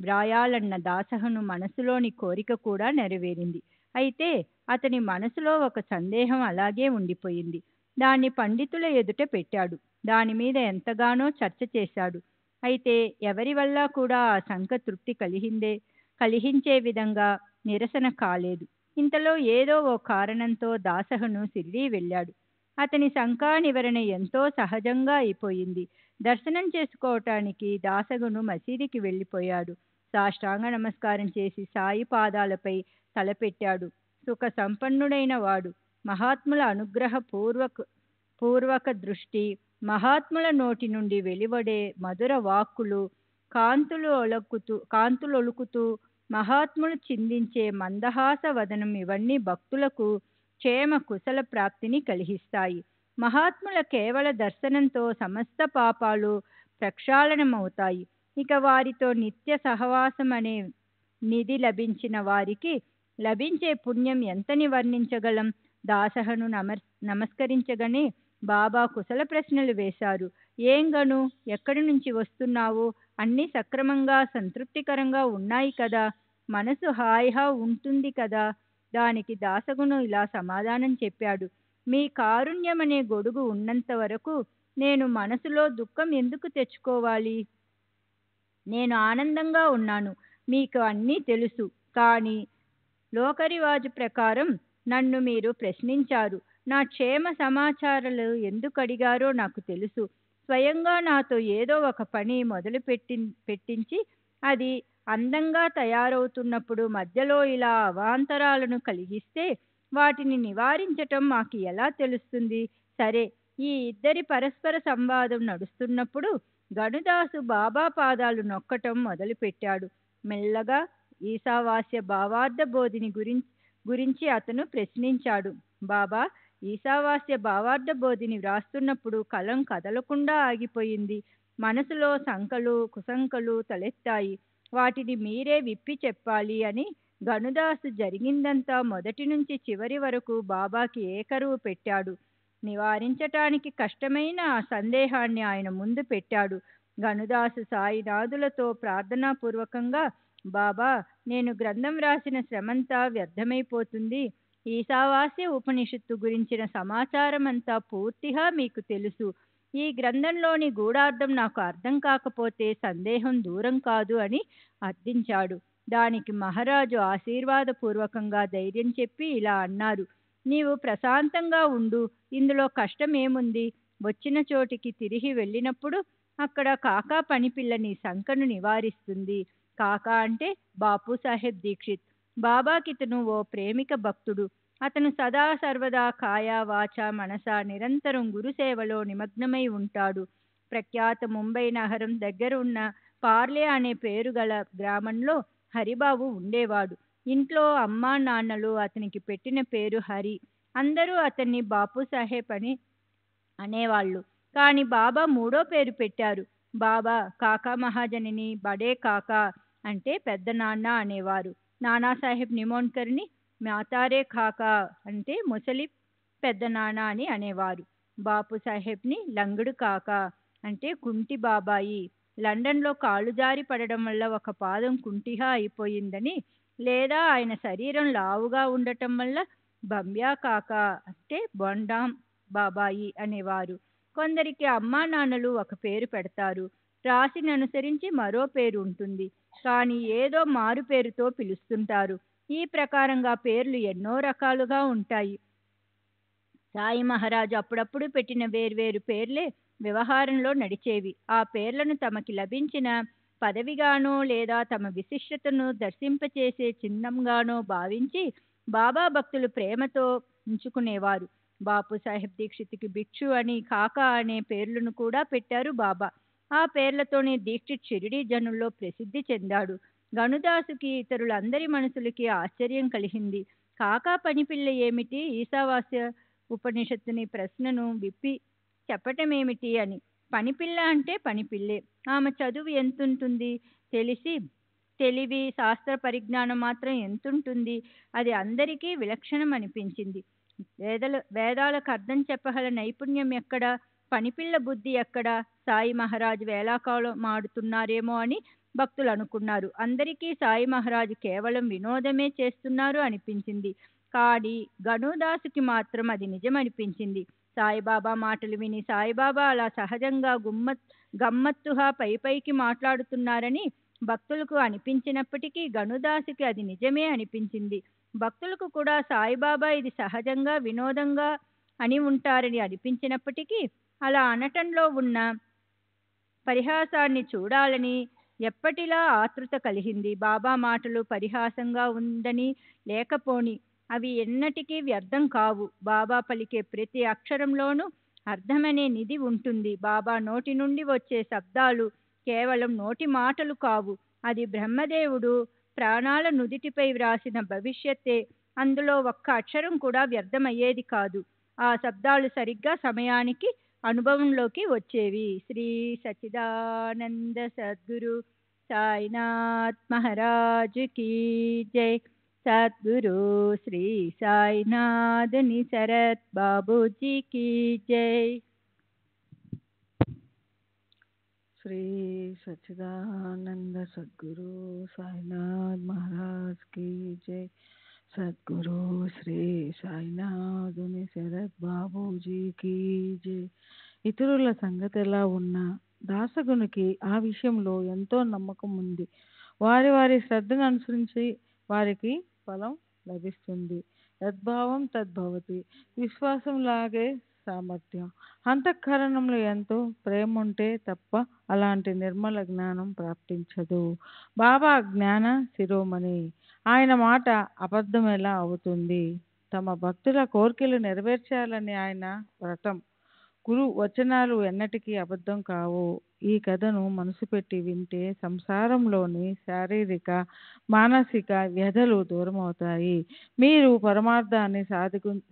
వ్రాయాలన్న దాసహను మనసులోని కోరిక కూడా నెరవేరింది. అయితే అతని మనసులో ఒక సందేహం అలాగే ఉండిపోయింది. దాన్ని పండితుల ఎదుట పెట్టాడు. దాని మీద ఎంతగానో చర్చ చేశాడు. అయితే ఎవరి వల్ల కూడా ఆ శంక తృప్తి కలిగించే విధంగా నిరసన కాలేదు. ఇంతలో ఏదో ఓ కారణంతో దాసహను సిరిడీ వెళ్ళాడు. అతని శంకా నివరణ ఎంతో సహజంగా అయిపోయింది. దర్శనం చేసుకోవటానికి దాసగును మసీదికి వెళ్ళిపోయాడు. సాష్టాంగ నమస్కారం చేసి సాయి పాదాలపై తలపెట్టాడు. సుఖ సంపన్నుడైన వాడు, మహాత్ముల అనుగ్రహ పూర్వక దృష్టి, మహాత్ముల నోటి నుండి వెలువడే మధుర వాక్కులు, కాంతులొలుకుతూ మహాత్ములు చిందించే మందహాస వదనం ఇవన్నీ భక్తులకు క్షేమ కుశల ప్రాప్తిని కలిగిస్తాయి. మహాత్ముల కేవల దర్శనంతో సమస్త పాపాలు ప్రక్షాళనమవుతాయి. ఇక వారితో నిత్య సహవాసం అనే నిధి లభించిన వారికి లభించే పుణ్యం ఎంతని వర్ణించగలం? దాసహను నమస్కరించగానే బాబా కుశల ప్రశ్నలు వేశారు. ఏం గను, ఎక్కడి నుంచి వస్తున్నావు? అన్నీ సక్రమంగా సంతృప్తికరంగా ఉన్నాయి కదా? మనసు హాయిగా ఉంటుంది కదా? దానికి దాసగును ఇలా సమాధానం చెప్పాడు. మీ కారుణ్యమనే గొడుగు ఉన్నంత వరకు నేను మనసులో దుఃఖం ఎందుకు తెచ్చుకోవాలి? నేను ఆనందంగా ఉన్నాను. మీకు అన్నీ తెలుసు. కానీ లోకరివాజు ప్రకారం నన్ను మీరు ప్రశ్నించారు. నా క్షేమ సమాచారాలు ఎందుకు అడిగారో నాకు తెలుసు. స్వయంగా నాతో ఏదో ఒక పని మొదలు పెట్టించి అది అందంగా తయారవుతున్నప్పుడు మధ్యలో ఇలా అవాంతరాలను కలిగిస్తే వాటిని నివారించటం మాకు ఎలా తెలుస్తుంది? సరే, ఈ ఇద్దరి పరస్పర సంవాదం నడుస్తున్నప్పుడు గణుదాసు బాబా పాదాలు నొక్కటం మొదలుపెట్టాడు. మెల్లగా ఈశావాస్య భావార్థ బోధిని గురించి అతను ప్రశ్నించాడు. బాబా, ఈశావాస్య భావార్థ బోధిని వ్రాస్తున్నప్పుడు కలం కదలకుండా ఆగిపోయింది. మనసులో శంకలు కుశంకలు తలెత్తాయి. వాటిని మీరే విప్పి చెప్పాలి అని గణుదాసు జరిగిందంతా మొదటి నుంచి చివరి వరకు బాబాకి ఏకరువు పెట్టాడు. నివారించటానికి కష్టమైన ఆ సందేహాన్ని ఆయన ముందు పెట్టాడు. గణుదాసు సాయినాథులతో ప్రార్థనాపూర్వకంగా, బాబా, నేను గ్రంథం రాసిన శ్రమంతా వ్యర్థమైపోతుంది. ఈశావాస్య ఉపనిషత్తు గురించిన సమాచారం అంతా పూర్తిగా మీకు తెలుసు. ఈ గ్రంథంలోని గూఢార్థం నాకు అర్థం కాకపోతే సందేహం దూరం కాదు అని అర్థించాడు. దానికి మహారాజు ఆశీర్వాదపూర్వకంగా ధైర్యం చెప్పి ఇలా అన్నారు. నీవు ప్రశాంతంగా ఉండు. ఇందులో కష్టం ఏముంది? వచ్చిన చోటికి తిరిగి వెళ్ళినప్పుడు అక్కడ కాకా పనిపిల్ల నీ శంకను నివారిస్తుంది. కాకా అంటే బాపు సాహెబ్ దీక్షిత్. బాబాకితను ఓ ప్రేమిక భక్తుడు. అతను సదా సర్వదా కాయ వాచ మనస నిరంతరం గురుసేవలో నిమగ్నమై ఉంటాడు. ప్రఖ్యాత ముంబై నగరం దగ్గర ఉన్న పార్లే అనే పేరు గల గ్రామంలో హరిబాబు ఉండేవాడు. ఇంట్లో అమ్మా నాన్నలు అతనికి పెట్టిన పేరు హరి. అందరూ అతన్ని బాపు సాహెబ్ అని అనేవాళ్ళు. కానీ బాబా మూడో పేరు పెట్టారు. బాబా కాకా మహాజనిని బడే కాకా అంటే పెద్ద నాన్న అనేవారు. నానాసాహెబ్ నిమోన్కర్ని మాతారే కాకా అంటే ముసలి పెద్ద నాన్న అని అనేవారు. బాపు సాహెబ్ని లంగడు కాకా అంటే కుంటి బాబాయి. లండన్లో కాళ్ళు జారి పడడం వల్ల ఒక పాదం కుంటిగా అయిపోయిందని, లేదా ఆయన శరీరం లావుగా ఉండటం వల్ల బంబ్యా కాకా అంటే బాబాయి అనేవారు. కొందరికి అమ్మా నాన్నలు ఒక పేరు పెడతారు, రాశిని అనుసరించి మరో పేరు ఉంటుంది, కానీ ఏదో మారు పేరుతో పిలుస్తుంటారు. ఈ ప్రకారంగా పేర్లు ఎన్నో రకాలుగా ఉంటాయి. సాయి మహారాజు అప్పుడప్పుడు పెట్టిన వేర్వేరు పేర్లే వ్యవహారంలో నడిచేవి. ఆ పేర్లను తమకి లభించిన పదవిగానో లేదా తమ విశిష్టతను దర్శింపచేసే చిహ్నంగానో భావించి బాబా భక్తులు ప్రేమతో ఉంచుకునేవారు. బాపు సాహెబ్ దీక్షిత్కి భిక్షు అని, కాకా అనే పేర్లను కూడా పెట్టారు బాబా. ఆ పేర్లతోనే దీక్షిత్ షిరిడీ జనుల్లో ప్రసిద్ధి చెందాడు. గణుదాసుకి ఇతరులందరి మనసులకి ఆశ్చర్యం కలిగింది. కాకా పనిపిల్ల ఏమిటి, ఈశావాస్య ఉపనిషత్తుని ప్రశ్నను విప్పి చెప్పటమేమిటి అని. పనిపిల్ల అంటే పనిపిల్లే. ఆమె చదువు ఎంతుంటుంది, తెలివి శాస్త్ర పరిజ్ఞానం మాత్రం ఎంతుంటుంది, అది అందరికీ విలక్షణం అనిపించింది. వేదాలకు అర్థం చెప్పగల నైపుణ్యం ఎక్కడ, పనిపిల్ల బుద్ధి ఎక్కడ? సాయి మహారాజు వేలాకాలం మాడుతున్నారేమో అని భక్తులు అనుకున్నారు. అందరికీ సాయి మహారాజు కేవలం వినోదమే చేస్తున్నారు అనిపించింది. కానీ గణుదాసుకి మాత్రం అది నిజమనిపించింది. సాయిబాబా మాటలు విని సాయిబాబా అలా సహజంగా గమ్మత్తుగా పైకి మాట్లాడుతున్నారని భక్తులకు అనిపించినప్పటికీ గణుదాసుకి అది నిజమే అనిపించింది. భక్తులకు కూడా సాయిబాబా ఇది సహజంగా వినోదంగా అని ఉంటారని అనిపించినప్పటికీ అలా అనటంలో ఉన్న పరిహాసాన్ని చూడాలని ఎప్పటిలా ఆతృత కలిగింది. బాబా మాటలు పరిహాసంగా ఉందని లేకపోని అవి ఎన్నటికీ వ్యర్థం కావు. బాబా పలికే ప్రతి అక్షరంలోనూ అర్థమనే నిధి ఉంటుంది. బాబా నోటి నుండి వచ్చే శబ్దాలు కేవలం నోటి మాటలు కావు, అది బ్రహ్మదేవుడు ప్రాణాల నుదిటిపై వ్రాసిన భవిష్యత్తే. అందులో ఒక్క అక్షరం కూడా వ్యర్థమయ్యేది కాదు. ఆ శబ్దాలు సరిగ్గా సమయానికి అనుభవంలోకి వచ్చేవి. శ్రీ సచ్చిదానంద సద్గురు సాయినాథ్ మహారాజ్ కీ జై. సద్గురు శ్రీ సాయినాథ్ నిసరత్ బాబూజీ కీ జై. శ్రీ సచ్చిదానంద సద్గురు సాయినాథ్ మహారాజ్ కీ జై. సద్గురు శ్రీ సాయినాథుని శరత్ బాబూజీ కీ జై. ఇతరుల సంగతి ఎలా ఉన్నా దాసగునికి ఆ విషయంలో ఎంతో నమ్మకం ఉంది. వారి వారి శ్రద్ధను అనుసరించి వారికి ఫలం లభిస్తుంది. యద్భావం తద్భవతి. విశ్వాసం లాగే సామర్థ్యం. అంతఃకరణంలో ఎంతో ప్రేమ ఉంటే తప్ప అలాంటి నిర్మల జ్ఞానం ప్రాప్తించదు. బాబా జ్ఞాన శిరోమణి. ఆయన మాట అబద్ధం ఎలా అవుతుంది? తమ భక్తుల కోరికలు నెరవేర్చాలని ఆయన వ్రతం. గురు వచనాలు ఎన్నటికీ అబద్ధం కావు. ఈ కథను మనసు పెట్టి వింటే సంసారంలోని శారీరక మానసిక వ్యధలు దూరమవుతాయి. మీరు పరమార్థాన్ని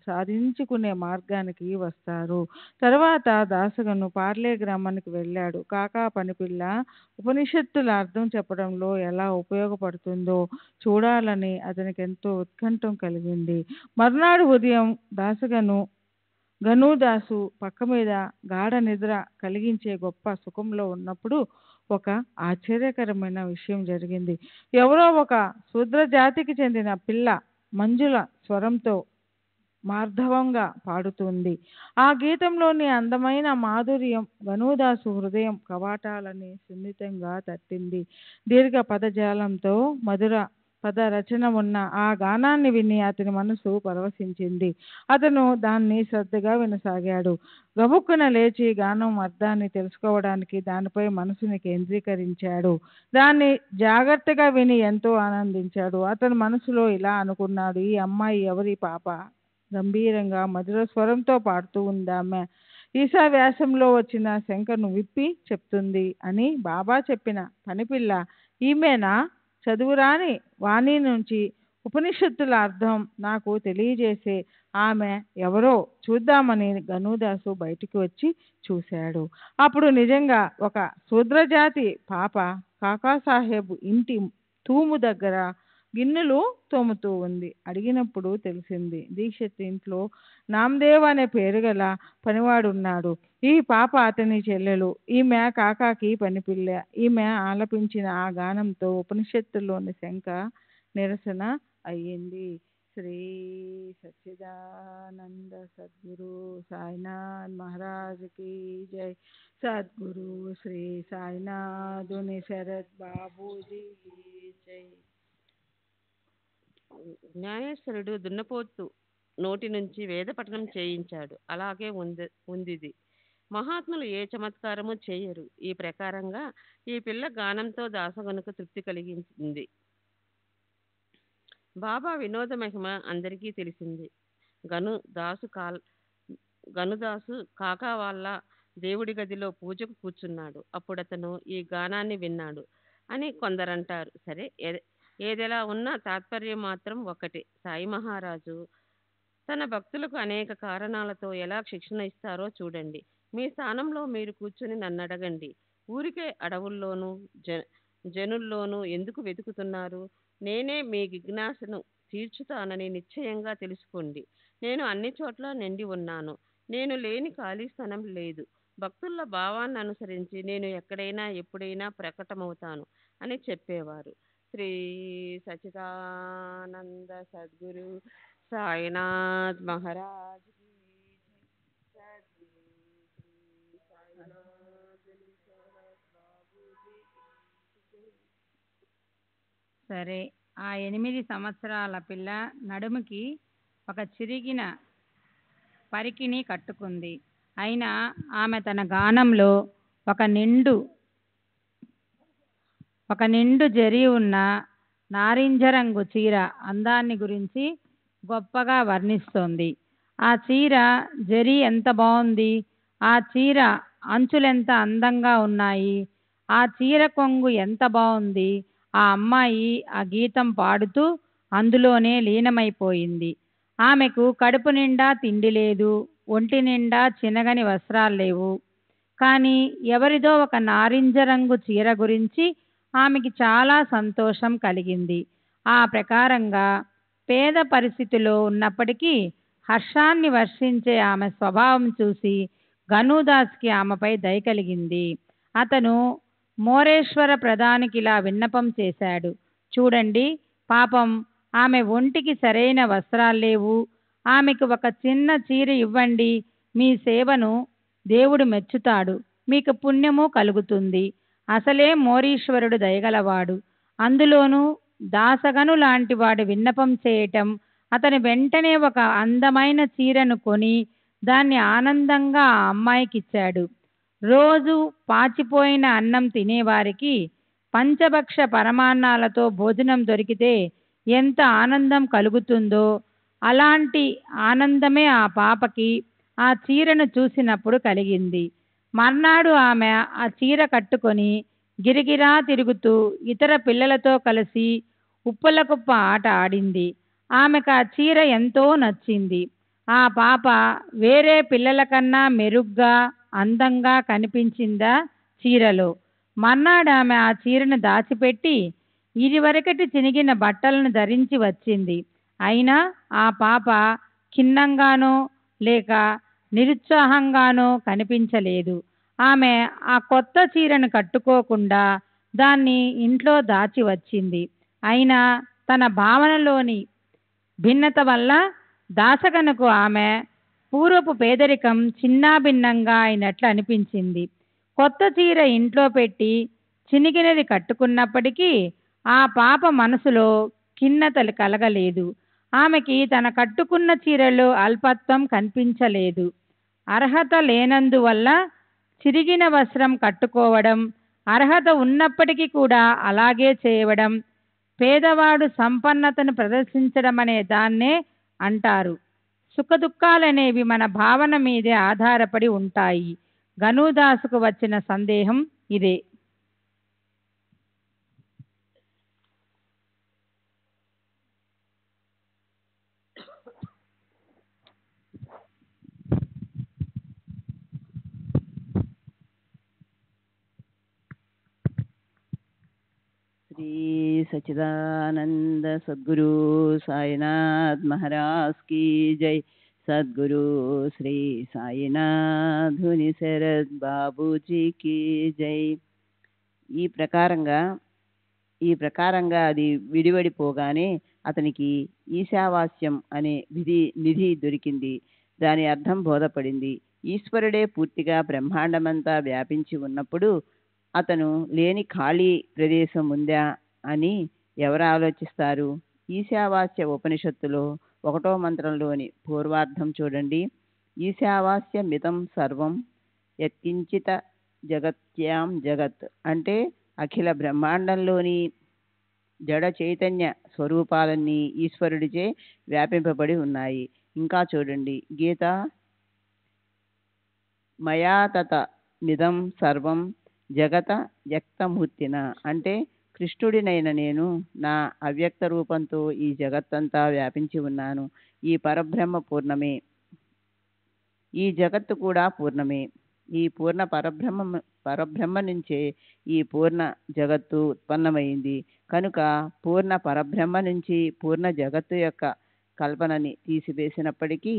సాధించుకునే మార్గానికి వస్తారు. తర్వాత దాసగను పార్లే గ్రామానికి వెళ్ళాడు. కాకా పనిపిల్ల ఉపనిషత్తుల అర్థం చెప్పడంలో ఎలా ఉపయోగపడుతుందో చూడాలని అతనికి ఎంతో ఉత్కంఠం కలిగింది. మర్నాడు ఉదయం గణుదాసు పక్క మీద గాఢ నిద్ర కలిగించే గొప్ప సుఖంలో ఉన్నప్పుడు ఒక ఆశ్చర్యకరమైన విషయం జరిగింది. ఎవరో ఒక శూద్ర జాతికి చెందిన పిల్ల మంజుల స్వరంతో మార్ధవంగా పాడుతుంది. ఆ గీతంలోని అందమైన మాధుర్యం గణుదాసు హృదయం కవాటాలని సున్నితంగా తట్టింది. దీర్ఘ పదజాలంతో మధుర పద రచన ఉన్న ఆ గానాన్ని విని అతని మనసు పరవశించింది. అతను దాన్ని శ్రద్ధగా వినసాగాడు. గబుక్కున లేచి గానం అర్థాన్ని తెలుసుకోవడానికి దానిపై మనసుని కేంద్రీకరించాడు. దాన్ని జాగ్రత్తగా విని ఎంతో ఆనందించాడు. అతని మనసులో ఇలా అనుకున్నాడు, ఈ అమ్మాయి ఎవరి పాప? గంభీరంగా మధుర స్వరంతో పాడుతూ ఉందామె. ఈశా వ్యాసంలో వచ్చిన శంకను విప్పి చెప్తుంది అని బాబా చెప్పిన పనిపిల్ల ఈమెనా? చదువురాని వాణి నుంచి ఉపనిషత్తుల అర్థం నాకు తెలియజేసే ఆమె ఎవరో చూద్దామని గణుదాసు బయటికి వచ్చి చూశాడు. అప్పుడు నిజంగా ఒక శూద్రజాతి పాప కాకాసాహెబ్ ఇంటి తూము దగ్గర గిన్నెలు తోముతూ ఉంది. అడిగినప్పుడు తెలిసింది, దీక్షిత్ ఇంట్లో నామదేవ్ అనే పేరు గల పనివాడున్నాడు. ఈ పాప అతని చెల్లెలు. ఈమె కాకాకి పనిపిల్ల. ఈమె ఆలపించిన ఆ గానంతో ఉపనిషత్తుల్లోని శంక నిరసన అయ్యింది. శ్రీ సచ్చిదానంద సద్గురు సాయినాథ్ మహారాజ్ की जय। సద్గురు శ్రీ సాయినాథుని శరత్ బాబూజీ की जय। జ్ఞానేశ్వరుడు దున్నపోతు నోటి నుంచి వేద పఠనం చేయించాడు. అలాగే ఉందిది. మహాత్ములు ఏ చమత్కారము చేయరు. ఈ ప్రకారంగా ఈ పిల్ల గానంతో దాసగనుకు తృప్తి కలిగించింది. బాబా వినోద మహిమ అందరికీ తెలిసింది. గనుదాసు కాకా వాళ్ళ దేవుడి గదిలో పూజకు కూర్చున్నాడు. అప్పుడతను ఈ గానాన్ని విన్నాడు అని కొందరంటారు. సరే, ఏదెలా ఉన్నా తాత్పర్యం మాత్రం ఒకటే. సాయి మహారాజు తన భక్తులకు అనేక కారణాలతో ఎలా శిక్షణ ఇస్తారో చూడండి. మీ స్థానంలో మీరు కూర్చుని నన్ను అడగండి. ఊరికే అడవుల్లోనూ జనుల్లోనూ ఎందుకు వెతుకుతున్నారు? నేనే మీ జిజ్ఞాసను తీర్చుతానని నిశ్చయంగా తెలుసుకోండి. నేను అన్ని చోట్ల నిండి ఉన్నాను. నేను లేని ఖాళీ స్థలం లేదు. భక్తుల భావాన్ని అనుసరించి నేను ఎక్కడైనా ఎప్పుడైనా ప్రకటమవుతాను అని చెప్పేవారు. శ్రీ సచ్చిదానంద సద్గురు సాయినాథ్ మహారాజ్ की जय। सद्गुरु श्री साईनाथ शरद बाबूजी की जय। సరే, ఆ 8 సంవత్సరాల పిల్ల నడుముకి ఒక చిరిగిన పరికిణి కట్టుకుంది. అయినా ఆమె తన గానంలో ఒక నిండు జరి ఉన్న నారింజ రంగు చీర అందాన్ని గురించి గొప్పగా వర్ణిస్తోంది. ఆ చీర జరి ఎంత బాగుంది, ఆ చీర అంచులెంత అందంగా ఉన్నాయి, ఆ చీర కొంగు ఎంత బాగుంది. ఆ అమ్మాయి ఆ గీతం పాడుతూ అందులోనే లీనమైపోయింది. ఆమెకు కడుపు నిండా తిండి లేదు, ఒంటి నిండా చినగని వస్త్రాలు లేవు. కానీ ఎవరిదో ఒక నారింజ రంగు చీర గురించి ఆమెకి చాలా సంతోషం కలిగింది. ఆ ప్రకారంగా పేద పరిస్థితిలో ఉన్నప్పటికీ హర్షాన్ని వర్షించే ఆమె స్వభావం చూసి గనుదాస్కి ఆమెపై దయ కలిగింది. అతను మోరేశ్వర ప్రధానికి ఇలా విన్నపం చేశాడు. చూడండి, పాపం ఆమె ఒంటికి సరైన వస్త్రాలు లేవు. ఆమెకు ఒక చిన్న చీర ఇవ్వండి. మీ సేవను దేవుడు మెచ్చుతాడు, మీకు పుణ్యము కలుగుతుంది. అసలే మోరీశ్వరుడు దయగలవాడు. అందులోనూ దాసగను లాంటి వాడు విన్నపం చేయటం, అతను వెంటనే ఒక అందమైన చీరను కొని దాన్ని ఆనందంగా ఆ అమ్మాయికిచ్చాడు. రోజు పాచిపోయిన అన్నం తినేవారికి పంచభక్ష పరమాన్నాలతో భోజనం దొరికితే ఎంత ఆనందం కలుగుతుందో అలాంటి ఆనందమే ఆ పాపకి ఆ చీరను చూసినప్పుడు కలిగింది. మర్నాడు ఆమె ఆ చీర కట్టుకొని గిరిగిరా తిరుగుతూ ఇతర పిల్లలతో కలిసి ఉప్పలకుప్ప ఆట ఆడింది. ఆమెకు ఆ చీర ఎంతో నచ్చింది. ఆ పాప వేరే పిల్లల కన్నా మెరుగ్గా అందంగా కనిపించిందా చీరలో. మర్నాడు ఆమె ఆ చీరను దాచిపెట్టి ఇదివరకటి చినిగిన బట్టలను ధరించి వచ్చింది. అయినా ఆ పాప ఖిన్నంగానో లేక నిరుత్సాహంగానో కనిపించలేదు. ఆమె ఆ కొత్త చీరను కట్టుకోకుండా దాన్ని ఇంట్లో దాచి వచ్చింది. అయినా తన భావనలోని భిన్నత వల్ల దాసగనుకు ఆమె పూర్వపు పేదరికం చిన్నాభిన్నంగా అయినట్లు అనిపించింది. కొత్త చీర ఇంట్లో పెట్టి చినిగినది కట్టుకున్నప్పటికీ ఆ పాప మనసులో ఖిన్నతలు కలగలేదు. ఆమెకి తన కట్టుకున్న చీరలో అల్పత్వం కనిపించలేదు. అర్హత లేనందువల్ల చిరిగిన వస్త్రం కట్టుకోవడం, అర్హత ఉన్నప్పటికీ కూడా అలాగే చేయడం, పేదవాడు సంపన్నతను ప్రదర్శించడం అనే దాన్నే అంటారు. సుఖదుఖాలనేవి మన భావన మీదే ఆధారపడి ఉంటాయి. గనుదాసుకు వచ్చిన సందేహం ఇదే. श्री सच्चिदानंद सद्गुरु साईनाथ महाराज की जय। सद्गुरु श्री సాయినాథుని శరత్ బాబూజీ की जय। ఈ ప్రకారంగా అది విడివడిపోగానే అతనికి ఈశావాస్యం అనే నిధి దొరికింది. దాని అర్థం బోధపడింది. ఈశ్వరుడే పూర్తిగా బ్రహ్మాండమంతా వ్యాపించి ఉన్నప్పుడు అతను లేని ఖాళీ ప్రదేశం ఉందా అని ఎవరు ఆలోచిస్తారు? ఈశావాస్య ఉపనిషత్తులో 1వ మంత్రంలోని పూర్వార్థం చూడండి. ఈశావాస్య మితం సర్వం యత్కించిత జగత్యాం జగత్ అంటే అఖిల బ్రహ్మాండంలోని జడ చైతన్య స్వరూపాలన్నీ ఈశ్వరుడిచే వ్యాపింపబడి ఉన్నాయి. ఇంకా చూడండి, గీత మయా తత మిదం సర్వం జగత వ్యక్తమూర్తిన అంటే కృష్ణుడినైన నేను నా అవ్యక్త రూపంతో ఈ జగత్తంతా వ్యాపించి ఉన్నాను. ఈ పరబ్రహ్మ పూర్ణమే, ఈ జగత్తు కూడా పూర్ణమే. ఈ పూర్ణ పరబ్రహ్మ నుంచే ఈ పూర్ణ జగత్తు ఉత్పన్నమైంది. కనుక పూర్ణ పరబ్రహ్మ నుంచి పూర్ణ జగత్తు యొక్క కల్పనని తీసివేసినప్పటికీ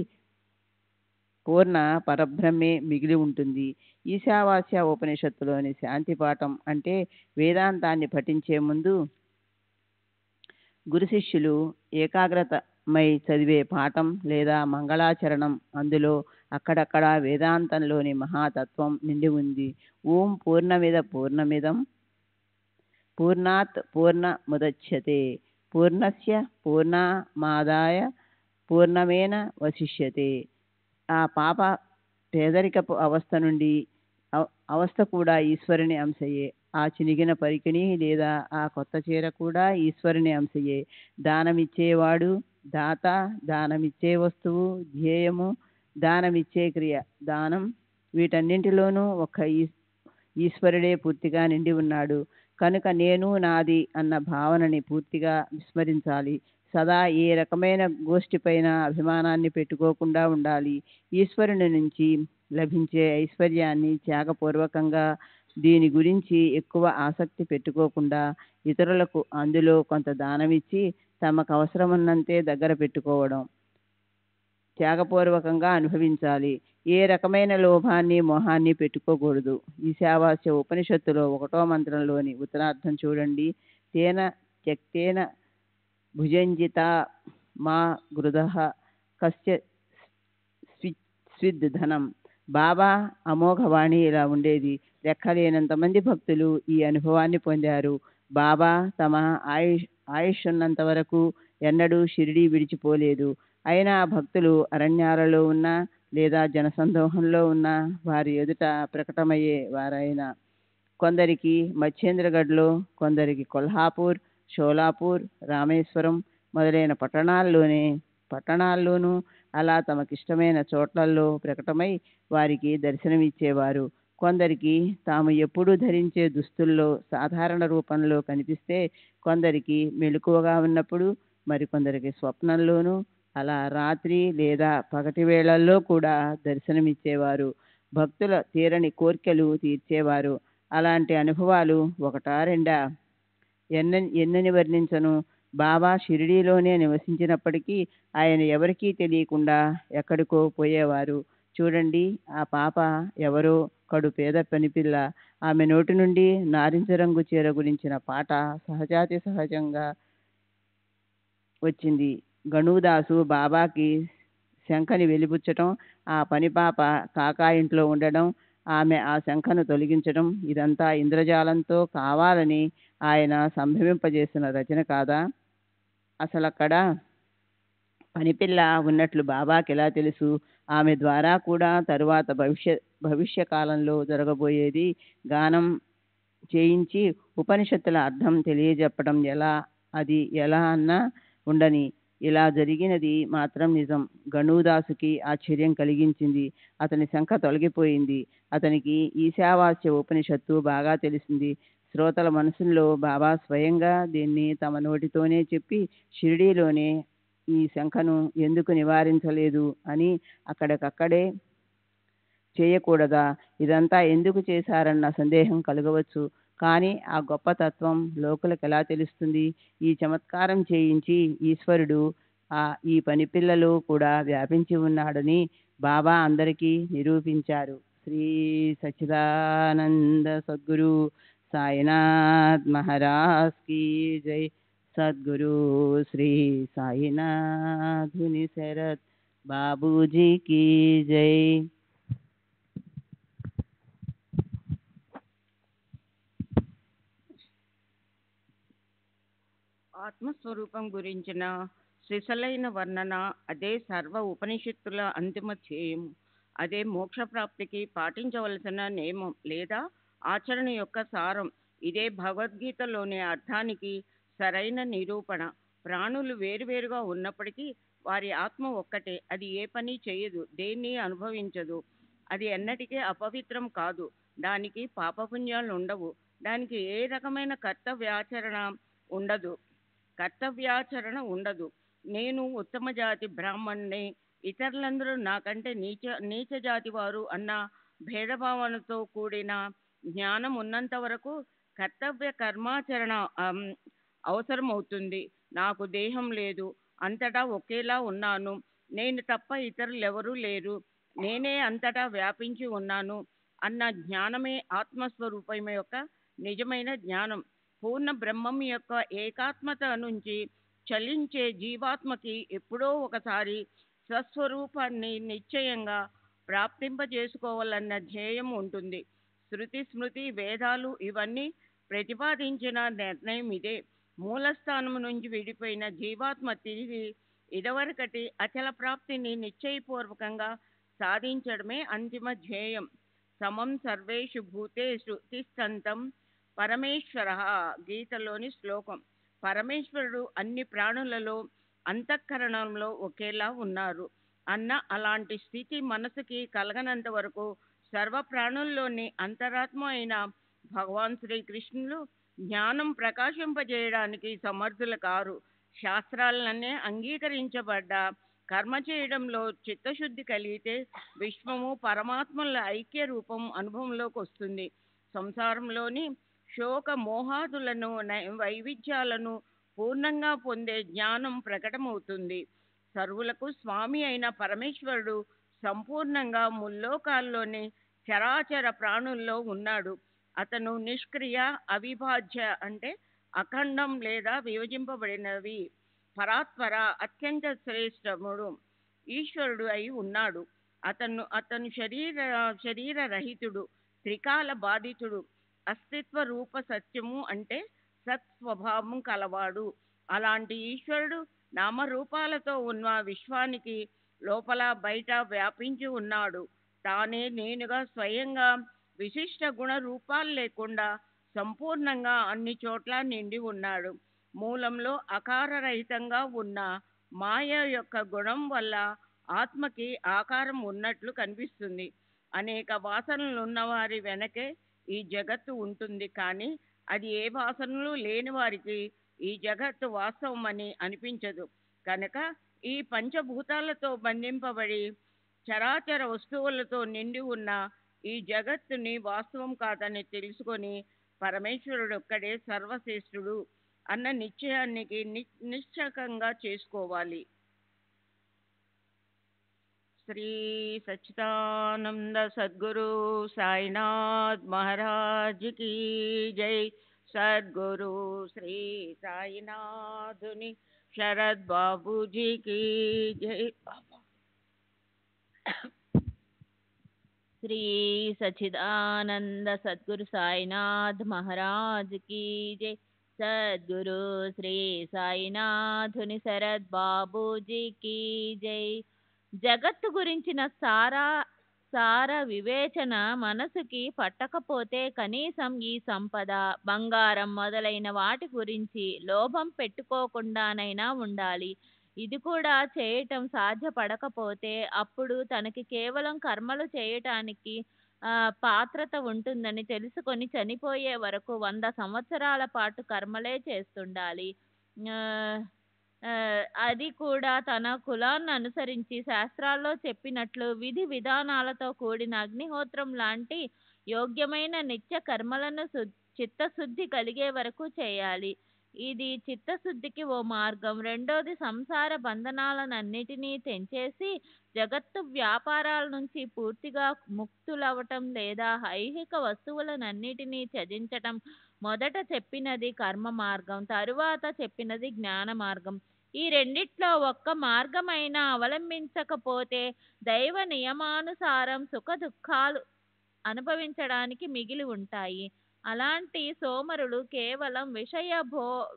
పూర్ణ పరబ్రహ్మే మిగిలి ఉంటుంది. ఈశావాస్య ఉపనిషత్తులోని శాంతి పాఠం అంటే వేదాంతాన్ని పఠించే ముందు గురు శిష్యులు ఏకాగ్రతమై చదివే పాఠం లేదా మంగళాచరణం. అందులో అక్కడక్కడ వేదాంతంలోని మహాతత్వం నిండి ఉంది. ఓం పూర్ణమిద పూర్ణమిదం పూర్ణాత్ పూర్ణముదచ్యతే పూర్ణస్య పూర్ణమాదాయ పూర్ణమేన వశిష్యతే. ఆ పాప పేదరికపు అవస్థ కూడా ఈశ్వరుని అంశయే. ఆ చినిగిన పరికిణి లేదా ఆ కొత్త చీర కూడా ఈశ్వరుని అంశయే. దానమిచ్చేవాడు దాత, దానమిచ్చే వస్తువు ధ్యేయము, దానమిచ్చే క్రియ దానం, వీటన్నింటిలోనూ ఒక్క ఈశ్వరుడే పూర్తిగా నిండి ఉన్నాడు. కనుక నేను నాది అన్న భావనని పూర్తిగా విస్మరించాలి. సదా ఏ రకమైన గోష్ఠిపైన అభిమానాన్ని పెట్టుకోకుండా ఉండాలి. ఈశ్వరుని నుంచి లభించే ఐశ్వర్యాన్ని త్యాగపూర్వకంగా దీని గురించి ఎక్కువ ఆసక్తి పెట్టుకోకుండా ఇతరులకు అందులో కొంత దానమిచ్చి తమకు అవసరమున్నంతే దగ్గర పెట్టుకోవడం, త్యాగపూర్వకంగా అనుభవించాలి. ఏ రకమైన లోభాన్ని మోహాన్ని పెట్టుకోకూడదు. ఈశావాస్య ఉపనిషత్తులో 1వ మంత్రంలోని ఉత్తరార్థం చూడండి. తేన త్యక్తేన భుజంజిత మా గృధః కస్య స్విద్ ధనం. బాబా అమోఘవాణి ఇలా ఉండేది. లెక్కలేనంతమంది భక్తులు ఈ అనుభవాన్ని పొందారు. బాబా తమ ఆయుష్ ఉన్నంత వరకు ఎన్నడూ షిరిడీ విడిచిపోలేదు. అయినా భక్తులు అరణ్యాలలో ఉన్నా లేదా జనసందోహంలో ఉన్నా వారి ఎదుట ప్రకటమయ్యే వారైనా కొందరికి మచ్చేంద్రగఢ్లో, కొందరికి కొల్హాపూర్, షోలాపూర్, రామేశ్వరం మొదలైన పట్టణాల్లోనూ అలా తమకిష్టమైన చోట్లలో ప్రకటమై వారికి దర్శనమిచ్చేవారు. కొందరికి తాము ఎప్పుడూ ధరించే దుస్తుల్లో సాధారణ రూపంలో కనిపిస్తే, కొందరికి మెలకువగా ఉన్నప్పుడు, మరికొందరికి స్వప్నంలోనూ, అలా రాత్రి లేదా పగటి వేళల్లో కూడా దర్శనమిచ్చేవారు. భక్తుల తీరని కోర్కెలు తీర్చేవారు. అలాంటి అనుభవాలు ఒకటా రెండా? ఎన్నని వర్ణించను. బాబా షిరిడీలోనే నివసించినప్పటికీ ఆయన ఎవరికీ తెలియకుండా ఎక్కడికో పోయేవారు. చూడండి, ఆ పాప ఎవరో కడు పేద పనిపిల్ల. ఆమె నోటి నుండి నారింజ రంగు చీర గురించిన పాట సహజాతి సహజంగా వచ్చింది. గణుదాసు బాబాకి శంఖని వెలిబుచ్చటం, ఆ పని పాప కాకా ఇంట్లో ఉండడం, ఆమె ఆ శంఖను తొలగించడం, ఇదంతా ఇంద్రజాలంతో కావాలని ఆయన సంభవింపజేసిన రచన కాదా? అసలక్కడ పనిపిల్ల ఉన్నట్లు బాబాకి ఎలా తెలుసు? ఆమె ద్వారా కూడా తరువాత భవిష్య కాలంలో జరగబోయేది గానం చేయించి ఉపనిషత్తుల అర్థం తెలియజెప్పడం ఎలా? అది ఎలా అన్నా ఉండని, ఇలా జరిగినది మాత్రం నిజం. గణుదాసుకి ఆశ్చర్యం కలిగించింది. అతని శంఖ తొలగిపోయింది. అతనికి ఈశావాస్య ఉపనిషత్తు బాగా తెలిసింది. శ్రోతల మనసుల్లో బాబా స్వయంగా దీన్ని తమ నోటితోనే చెప్పి షిరిడీలోనే ఈ శంఖను ఎందుకు నివారించలేదు అని అక్కడికక్కడే చేయకూడదా? ఇదంతా ఎందుకు చేశారన్న సందేహం కలగవచ్చు. కానీ ఆ గొప్ప తత్వం లోకులకు ఎలా తెలుస్తుంది? ఈ చమత్కారం చేయించి ఈశ్వరుడు ఈ పనిపిల్లలో కూడా వ్యాపించి ఉన్నాడని బాబా అందరికీ నిరూపించారు. శ్రీ సచ్చిదానంద సద్గురు సాయినాథ్ మహారాజ్ కీ జై. సద్గురు శ్రీ సాయినాథుని శరత్ బాబూజీకి జై. ఆత్మస్వరూపం గురించిన సిసలైన వర్ణన, అదే సర్వ ఉపనిషత్తుల అంతిమ ధ్యేయం, అదే మోక్షప్రాప్తికి పాటించవలసిన నియమం లేదా ఆచరణ యొక్క సారం. ఇదే భగవద్గీతలోని అర్థానికి సరైన నిరూపణ. ప్రాణులు వేరువేరుగా ఉన్నప్పటికీ వారి ఆత్మ ఒక్కటే. అది ఏ పని చేయదు, దేన్ని అనుభవించదు. అది ఎన్నటికీ అపవిత్రం కాదు. దానికి పాపపుణ్యాలు ఉండవు. దానికి ఏ రకమైన కర్తవ్యాచరణ ఉండదు. నేను ఉత్తమ జాతి బ్రాహ్మణ్ణి, ఇతరులందరూ నాకంటే నీచ జాతి వారు అన్న భేదభావనతో కూడిన జ్ఞానం ఉన్నంత వరకు కర్తవ్య కర్మాచరణ అవసరమవుతుంది. నాకు దేహం లేదు, అంతటా ఒకేలా ఉన్నాను, నేను తప్ప ఇతరులెవరూ లేరు, నేనే అంతటా వ్యాపించి ఉన్నాను అన్న జ్ఞానమే ఆత్మస్వరూపం యొక్క నిజమైన జ్ఞానం. పూర్ణ బ్రహ్మం యొక్క ఏకాత్మత నుంచి చలించే జీవాత్మకి ఎప్పుడో ఒకసారి స్వస్వరూపాన్ని నిశ్చయంగా ప్రాప్తింపజేసుకోవాలన్న ధ్యేయం ఉంటుంది. శృతి, స్మృతి, వేదాలు ఇవన్నీ ప్రతిపాదించిన నిర్ణయం ఇదే. మూలస్థానం నుంచి విడిపోయిన జీవాత్మ తిరిగి ఇదివరకటి అచల ప్రాప్తిని నిశ్చయపూర్వకంగా సాధించడమే అంతిమ ధ్యేయం. సమం సర్వేషు భూతేషు తిష్టంతం పరమేశ్వర, గీతలోని శ్లోకం. పరమేశ్వరుడు అన్ని ప్రాణులలో అంతఃకరణంలో ఒకేలా ఉన్నారు అన్న అలాంటి స్థితి మనసుకి కలగనంత వరకు సర్వ ప్రాణుల్లోని అంతరాత్మ అయిన భగవాన్ శ్రీకృష్ణులు జ్ఞానం ప్రకాశింపజేయడానికి సమర్థులు కారు. శాస్త్రాలనే అంగీకరించబడ్డ కర్మ చేయడంలో చిత్తశుద్ధి కలిగితే విశ్వము పరమాత్మల ఐక్య రూపం అనుభవంలోకి వస్తుంది. సంసారంలోని శోక మోహాదులను వైవిధ్యాలను పూర్ణంగా పొందే జ్ఞానం ప్రకటమవుతుంది. సర్వులకు స్వామి అయిన పరమేశ్వరుడు సంపూర్ణంగా ముల్లోకాల్లోని చరాచర ప్రాణుల్లో ఉన్నాడు. అతను నిష్క్రియ, అవిభాజ్య అంటే అఖండం లేదా విభజింపబడినవి, పరాత్పర, అత్యంత శ్రేష్టముడు ఈశ్వరుడు అయి ఉన్నాడు. అతను శరీర రహితుడు, త్రికాల బాధితుడు, అస్తిత్వ రూప సత్యము అంటే సత్స్వభావం కలవాడు. అలాంటి ఈశ్వరుడు నామరూపాలతో ఉన్న విశ్వానికి లోపల బయట వ్యాపించి ఉన్నాడు. తానే నేనుగా స్వయంగా విశిష్ట గుణ రూపాలు లేకుండా సంపూర్ణంగా అన్ని చోట్ల నిండి ఉన్నాడు. మూలంలో ఆకారరహితంగా ఉన్న మాయ యొక్క గుణం వల్ల ఆత్మకి ఆకారం ఉన్నట్లు కనిపిస్తుంది. అనేక వాసనలు ఉన్నవారి వెనకే ఈ జగత్తు ఉంటుంది. కానీ అది ఏ వాసనలు లేని వారికి ఈ జగత్తు వాస్తవమని అనిపించదు. కనుక ఈ పంచభూతాలతో బంధింపబడి చరాచర వస్తువులతో నిండి ఉన్న ఈ జగత్తుని వాస్తవం కాదని తెలుసుకొని పరమేశ్వరుడు ఒక్కడే సర్వశ్రేష్ఠుడు అన్న నిశ్చయానికి నిశ్చకంగా చేసుకోవాలి. శ్రీ సచ్చిదానంద సద్గురు సాయినాథ్ మహారాజ్ की जय. సద్గురు శ్రీ సాయినాథుని శరత్ బాబూజీ की जय. శ్రీ సచ్చిదానంద సద్గురు సాయినాథ్ మహారాజ్ की जय. సద్గురు శ్రీ సాయినాథుని శరత్ బాబూజీ की जय. జగత్తు గురించిన సార వివేచన మనసుకి పట్టకపోతే కనీసం ఈ సంపద, బంగారం మొదలైన వాటి గురించి లోభం పెట్టుకోకుండానైనా ఉండాలి. ఇది కూడా చేయటం సాధ్యపడకపోతే అప్పుడు తనకి కేవలం కర్మలు చేయటానికి పాత్రత ఉంటుందని తెలుసుకొని చనిపోయే వరకు 100 సంవత్సరాల పాటు కర్మలే చేస్తుండాలి. అది కూడా తన కులాన్ని అనుసరించి శాస్త్రాల్లో చెప్పినట్లు విధి విధానాలతో కూడిన అగ్నిహోత్రం లాంటి యోగ్యమైన నిత్య కర్మలను చిత్తశుద్ధి కలిగే వరకు చేయాలి. ఇది చిత్తశుద్ధికి ఓ మార్గం. రెండోది సంసార బంధనాలనన్నిటినీ తెంచేసి జగత్తు వ్యాపారాల నుంచి పూర్తిగా ముక్తులవటం లేదా ఐహిక వస్తువులనన్నిటినీ త్యజించటం. మొదట చెప్పినది కర్మ మార్గం, తరువాత చెప్పినది జ్ఞాన మార్గం. ఈ రెండిట్లో ఒక్క మార్గమైనా అవలంబించకపోతే దైవ నియమానుసారం సుఖ దుఃఖాలు అనుభవించడానికి మిగిలి ఉంటాయి. అలాంటి సోమరులు కేవలం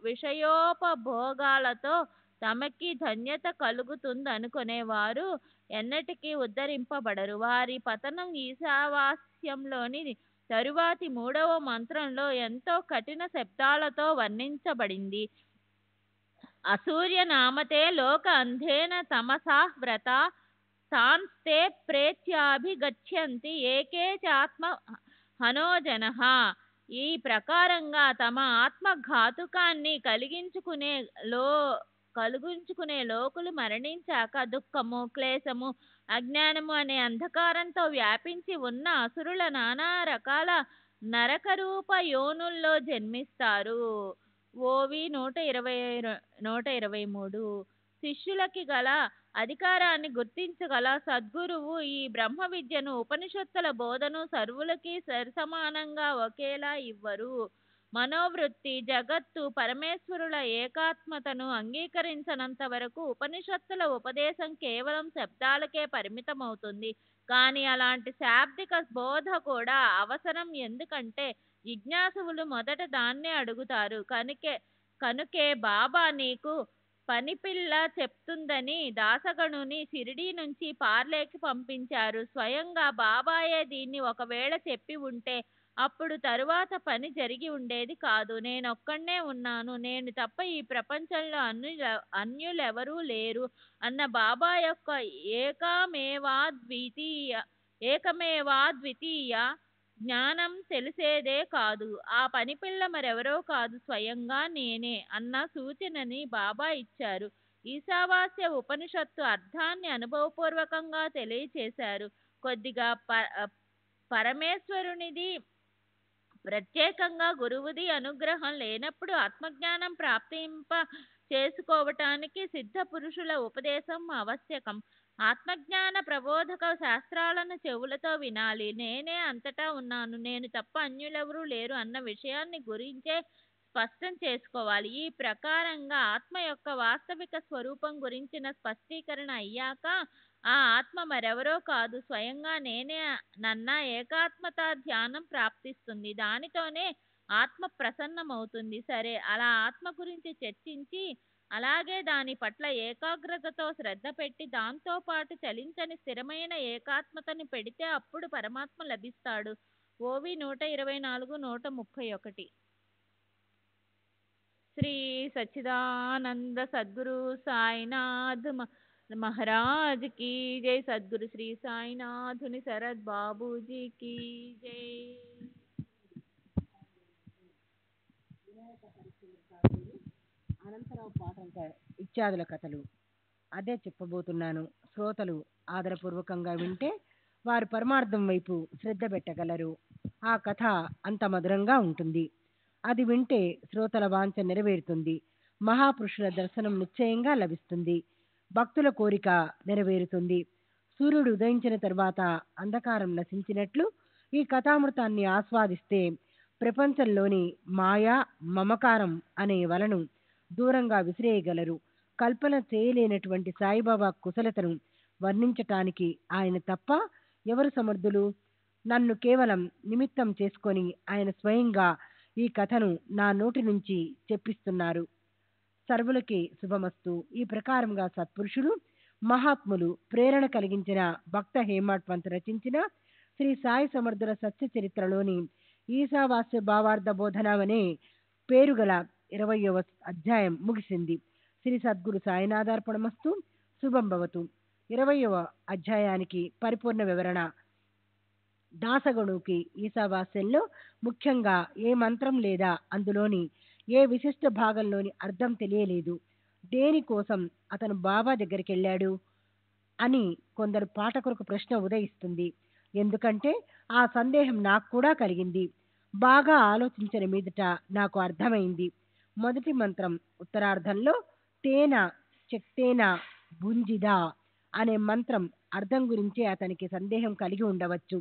విషయోపభోగాలతో తమకి ధన్యత కలుగుతుందనుకునేవారు ఎన్నటికీ ఉద్ధరింపబడరు. వారి పతనం ఈశావాస్యంలోని తరువాతి 3వ మంత్రంలో ఎంతో కఠిన శబ్దాలతో వర్ణించబడింది. అసూర్య నామతే లోక అంధేన తమసా వ్రత తాన్స్తే ప్రేత్యాభిగచ్చంతి ఏకే చాత్మ హనోజనః. ఈ ప్రకారంగా తమ ఆత్మఘాతుకాన్ని కలిగించుకునే లోకులు మరణించాక దుఃఖము, క్లేశము, అజ్ఞానము అనే అంధకారంతో వ్యాపించి ఉన్న అసురుల నానా రకాల నరకరూప యోనుల్లో జన్మిస్తారు. ఓవి 123. శిష్యులకి గల అధికారాన్ని గుర్తించగల సద్గురువు ఈ బ్రహ్మ విద్యను, ఉపనిషత్తుల బోధను సర్వులకి సరిసమానంగా ఒకేలా ఇవ్వరు. మనోవృత్తి, జగత్తు, పరమేశ్వరుల ఏకాత్మతను అంగీకరించనంత వరకు ఉపనిషత్తుల ఉపదేశం కేవలం శబ్దాలకే పరిమితమవుతుంది. కానీ అలాంటి శాబ్దిక బోధ కూడా అవసరం. ఎందుకంటే జిజ్ఞాసువులు మొదట దాన్నే అడుగుతారు. కనుకే బాబా నీకు పనిపిల్ల చెప్తుందని దాసగణుని షిరిడీ నుంచి పార్లేకి పంపించారు. స్వయంగా బాబాయే దీన్ని ఒకవేళ చెప్పి ఉంటే అప్పుడు తరువాత పని జరిగి ఉండేది కాదు. నేనొక్కడే ఉన్నాను, నేను తప్ప ఈ ప్రపంచంలో అన్యులెవరూ లేరు అన్న బాబా యొక్క ఏకమేవాద్వితీయ జ్ఞానం తెలిసేదే కాదు. ఆ పనిపిల్ల మరెవరో కాదు, స్వయంగా నేనే అన్న సూచనని బాబా ఇచ్చారు. ఈశావాస్య ఉపనిషత్తు అర్థాన్ని అనుభవపూర్వకంగా తెలియచేశారు. కొద్దిగా పరమేశ్వరునిది, ప్రత్యేకంగా గురువుది అనుగ్రహం లేనప్పుడు ఆత్మజ్ఞానం ప్రాప్తింప చేసుకోవటానికి సిద్ధ పురుషుల ఉపదేశం ఆవశ్యకం. ఆత్మజ్ఞాన ప్రబోధక శాస్త్రాలను చెవులతో వినాలి. నేనే అంతటా ఉన్నాను, నేను తప్ప అన్యులెవరూ లేరు అన్న విషయాన్ని గురించే స్పష్టం చేసుకోవాలి. ఈ ప్రకారంగా ఆత్మ యొక్క వాస్తవిక స్వరూపం గురించిన స్పష్టీకరణ అయ్యాక ఆ ఆత్మ మరెవరో కాదు, స్వయంగా నేనే నన్న ఏకాత్మత ధ్యానం ప్రాప్తిస్తుంది. దానితోనే ఆత్మ ప్రసన్నమవుతుంది. సరే, అలా ఆత్మ గురించి చర్చించి అలాగే దాని పట్ల ఏకాగ్రతతో శ్రద్ధ పెట్టి దాంతో పాటు చలించని స్థిరమైన ఏకాత్మతని పెడితే అప్పుడు పరమాత్మ లభిస్తాడు. ఓవి 124, 131. శ్రీ సచ్చిదానంద సద్గురు సాయినాథ్ మహారాజ్ की जय. सद्गुरु श्री साईनाथुनि शरद बाबूजी की जय. అనంతరావు పాటంక ఇత్యాదుల కథలు అదే చెప్పబోతున్నాను. శ్రోతలు ఆదరపూర్వకంగా వింటే వారు పరమార్థం వైపు శ్రద్ధ పెట్టగలరు. ఆ కథ అంత మధురంగా ఉంటుంది. అది వింటే శ్రోతల వాంఛ నెరవేరుతుంది. మహాపురుషుల దర్శనం నిశ్చయంగా లభిస్తుంది. భక్తుల కోరిక నెరవేరుతుంది. సూర్యుడు ఉదయించిన తర్వాత అంధకారం నశించినట్లు ఈ కథామృతాన్ని ఆస్వాదిస్తే ప్రపంచంలోని మాయా, మమకారం అనే వలను దూరంగా విసిరేయగలరు. కల్పన చేయలేనటువంటి సాయిబాబా కుశలతను వర్ణించటానికి ఆయన తప్ప ఎవరు సమర్థులు? నన్ను కేవలం నిమిత్తం చేసుకొని ఆయన స్వయంగా ఈ కథను నా నోటి నుంచి చెప్పిస్తున్నారు. సర్వులకి శుభమస్తు. ఈ ప్రకారంగా సత్పురుషులు, మహాత్ములు, ప్రేరణ కలిగించిన భక్త హేమాడ్ పంత్ రచించిన శ్రీ సాయి సమర్థుల సత్య చరిత్రలోని ఈశావాస్య భావార్థ బోధన అనే పేరుగల 20వ అధ్యాయం ముగిసింది. శ్రీ సద్గురు సాయినాథార్పణమస్తు. శుభం భవతు. 20వ అధ్యాయానికి పరిపూర్ణ వివరణ. దాసగణుకి ఈశావాస్యంలో ముఖ్యంగా ఏ మంత్రం లేదా అందులోని ఏ విశిష్ట భాగంలోని అర్థం తెలియలేదు. దేనికోసం అతను బాబా దగ్గరికి వెళ్ళాడు అని కొందరు పాఠకులకు ప్రశ్న ఉదయిస్తుంది. ఎందుకంటే ఆ సందేహం నాకు కూడా కలిగింది. బాగా ఆలోచించిన మీదట నాకు అర్థమైంది. మొదటి మంత్రం ఉత్తరార్ధంలో తేన శక్తేన భుంజిదా అనే మంత్రం అర్థం గురించి అతనికి సందేహం కలిగి ఉండవచ్చు.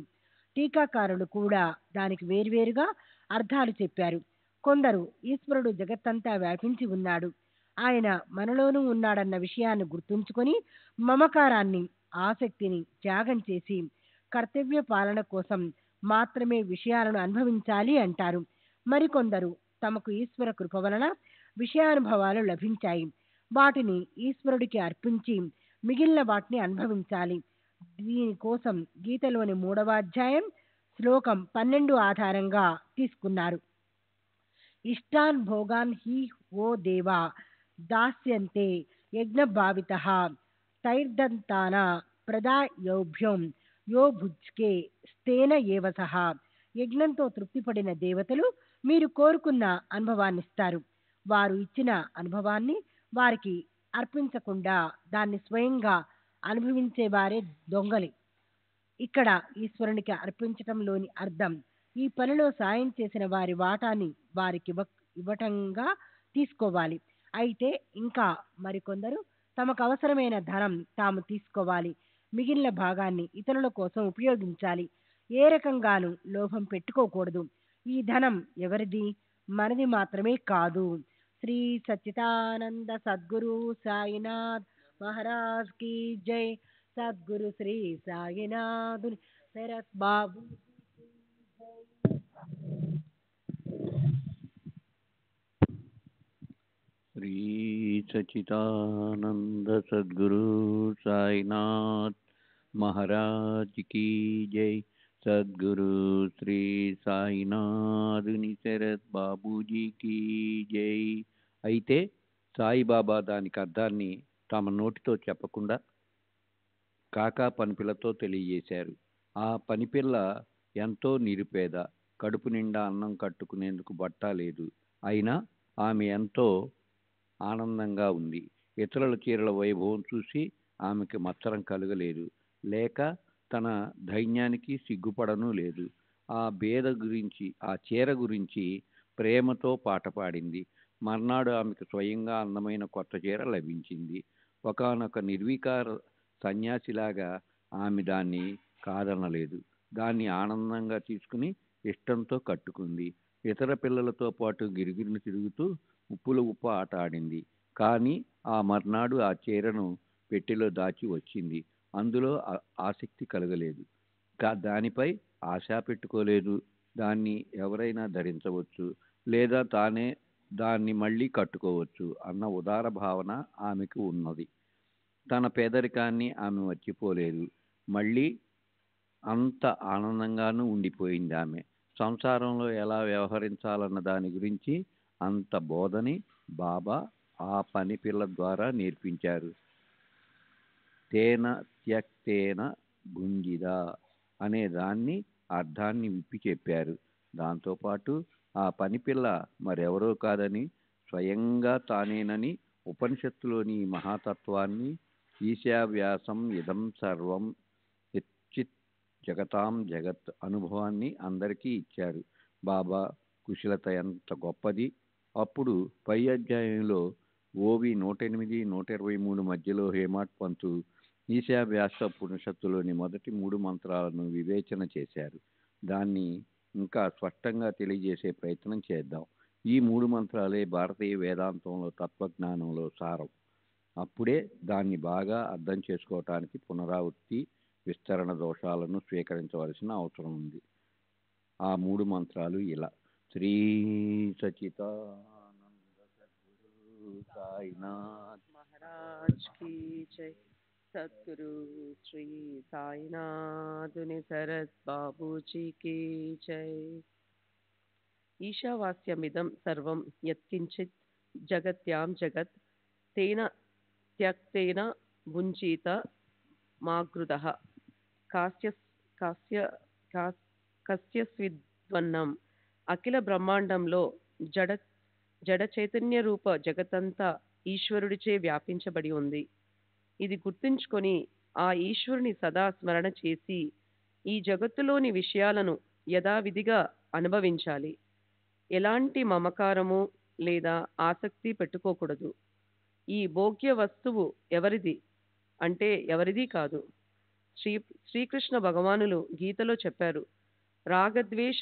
టీకాకారులు కూడా దానికి వేర్వేరుగా అర్థాలు చెప్పారు. కొందరు ఈశ్వరుడు జగత్తంతా వ్యాపించి ఉన్నాడు, ఆయన మనలోనూ ఉన్నాడన్న విషయాన్ని గుర్తుంచుకొని మమకారాన్ని, ఆసక్తిని త్యాగం చేసి కర్తవ్య పాలన కోసం మాత్రమే విషయాలను అనుభవించాలి అంటారు. మరికొందరు తమకు ఈశ్వర కృప వలన విషయానుభవాలు లభించాయి, వాటిని ఈశ్వరుడికి అర్పించి మిగిలిన వాటిని అనుభవించాలి. దీనికోసం గీతలోని 3వ అధ్యాయం శ్లోకం 12 ఆధారంగా తీసుకున్నారు. ఇష్టాన్ భోగాన్ హి ఓ దేవా దాస్యంతే యజ్ఞభావితః తైర్దంతాన ప్రదాయోభ్యం యో భుజ్కే స్తేన ఏవ సహ. యజ్ఞంతో తృప్తిపడిన దేవతలు మీరు కోరుకున్న అనుభవాన్నిస్తారు. వారు ఇచ్చిన అనుభవాన్ని వారికి అర్పించకుండా దాన్ని స్వయంగా అనుభవించేవారే దొంగలి. ఇక్కడ ఈశ్వరునికి అర్పించటంలోని అర్థం ఈ పనిలో సాయం చేసిన వారి వాటాన్ని వారికి ఇవ్వటంగా తీసుకోవాలి. అయితే ఇంకా మరికొందరు తమకు అవసరమైన ధనం తాము తీసుకోవాలి, మిగిలిన భాగాన్ని ఇతరుల కోసం ఉపయోగించాలి. ఏ రకంగానూ లోభం పెట్టుకోకూడదు. ఈ ధనం ఎవరిది? మనది మాత్రమే కాదు. శ్రీ సచ్చిదానంద సద్గురు సాయినాథ్ మహారాజ్ की जय. सद्गुरु श्री साईनाथ शरद बाबू श्री सच्चिदानंद सद्गुरु साईनाथ महाराज की जय. सद्गुरु श्री साईनाథ్ శరత్ బాబూజీకి జై. అయితే సాయిబాబా దానికి అర్థాన్ని తమ నోటితో చెప్పకుండా కాకా పనిపిల్లతో తెలియజేశారు. ఆ పనిపిల్ల ఎంతో నిరుపేద, కడుపు నిండా అన్నం కట్టుకునేందుకు బట్ట లేదు. అయినా ఆమె ఎంతో ఆనందంగా ఉంది. ఇతరుల చీరల వైభవం చూసి ఆమెకి మత్సరం కలగలేదు, లేక తన ధైర్యానికి సిగ్గుపడను లేదు. ఆ బేద గురించి, ఆ చీర గురించి ప్రేమతో పాట పాడింది. మర్నాడు ఆమెకు స్వయంగా అందమైన కొత్త చీర లభించింది. ఒకానొక నిర్వికార సన్యాసిలాగా ఆమె దాన్ని కాదనలేదు. దాన్ని ఆనందంగా తీసుకుని ఇష్టంతో కట్టుకుంది. ఇతర పిల్లలతో పాటు గిరిగిరిని తిరుగుతూ ఉప్పుల ఉప్పు ఆట ఆడింది. కానీ ఆ మర్నాడు ఆ చీరను పెట్టెలో దాచి వచ్చింది. అందులో ఆసక్తి కలగలేదు, దానిపై ఆశ పెట్టుకోలేదు. దాన్ని ఎవరైనా ధరించవచ్చు, లేదా తానే దాన్ని మళ్ళీ కట్టుకోవచ్చు అన్న ఉదార భావన ఆమెకు ఉన్నది. తన పేదరికాన్ని ఆమె మర్చిపోలేదు. మళ్ళీ అంత ఆనందంగానూ ఉండిపోయింది. ఆమె సంసారంలో ఎలా వ్యవహరించాలన్న దాని గురించి అంత బోధని బాబా ఆ పని పిల్ల ద్వారా నేర్పించారు. తేన త్యక్తేన భుంజిదా అనే దాన్ని అర్థాన్ని విప్పి చెప్పారు. దాంతోపాటు ఆ పనిపిల్ల మరెవరో కాదని, స్వయంగా తానేనని ఉపనిషత్తులోని మహాతత్వాన్ని, ఈశావ్యాసం ఇదం సర్వం యచ్చిత్ జగతాం జగత్ అనుభవాన్ని అందరికీ ఇచ్చారు. బాబా కుశలత ఎంత గొప్పది! అప్పుడు పై అధ్యాయంలో ఓవి 108, 123 మధ్యలో హేమాడ్ పంతు ఈశావ్యాస ఉపనిషత్తులోని మొదటి 3 మంత్రాలను వివేచన చేశారు. దాన్ని ఇంకా స్పష్టంగా తెలియజేసే ప్రయత్నం చేద్దాం. ఈ 3 మంత్రాలే భారతీయ వేదాంతంలో తత్వజ్ఞానంలో సారం. అప్పుడే దాన్ని బాగా అర్థం చేసుకోవటానికి పునరావృత్తి, విస్తరణ దోషాలను స్వీకరించవలసిన అవసరం ఉంది. ఆ 3 మంత్రాలు ఇలా: శ్రీ సచ్చిదానంద సద్గురు సాయినాథ్ మహారాజ్ కీ జై. సద్గురు శ్రీ సాయినాథుని శరత్ బాబూజీకి జై. ఈశావాస్యమిదం సర్వం యత్కించిత్ జగత్యాం జగత్ తేన త్యక్తేన భుంజీత మాగృదః కస్యస్విద్వన్నం. అఖిల బ్రహ్మాండంలో జడ చైతన్య రూప జగత్తంతా ఈశ్వరుడిచే వ్యాపించబడి ఉంది. ఇది గుర్తుంచుకొని ఆ ఈశ్వరుని సదా స్మరణ చేసి ఈ జగత్తులోని విషయాలను యథావిధిగా అనుభవించాలి. ఎలాంటి మమకారము, లేదా ఆసక్తి పెట్టుకోకూడదు. ఈ భోగ్య వస్తువు ఎవరిది అంటే ఎవరిది కాదు. శ్రీకృష్ణ భగవానులు గీతలో చెప్పారు, రాగద్వేష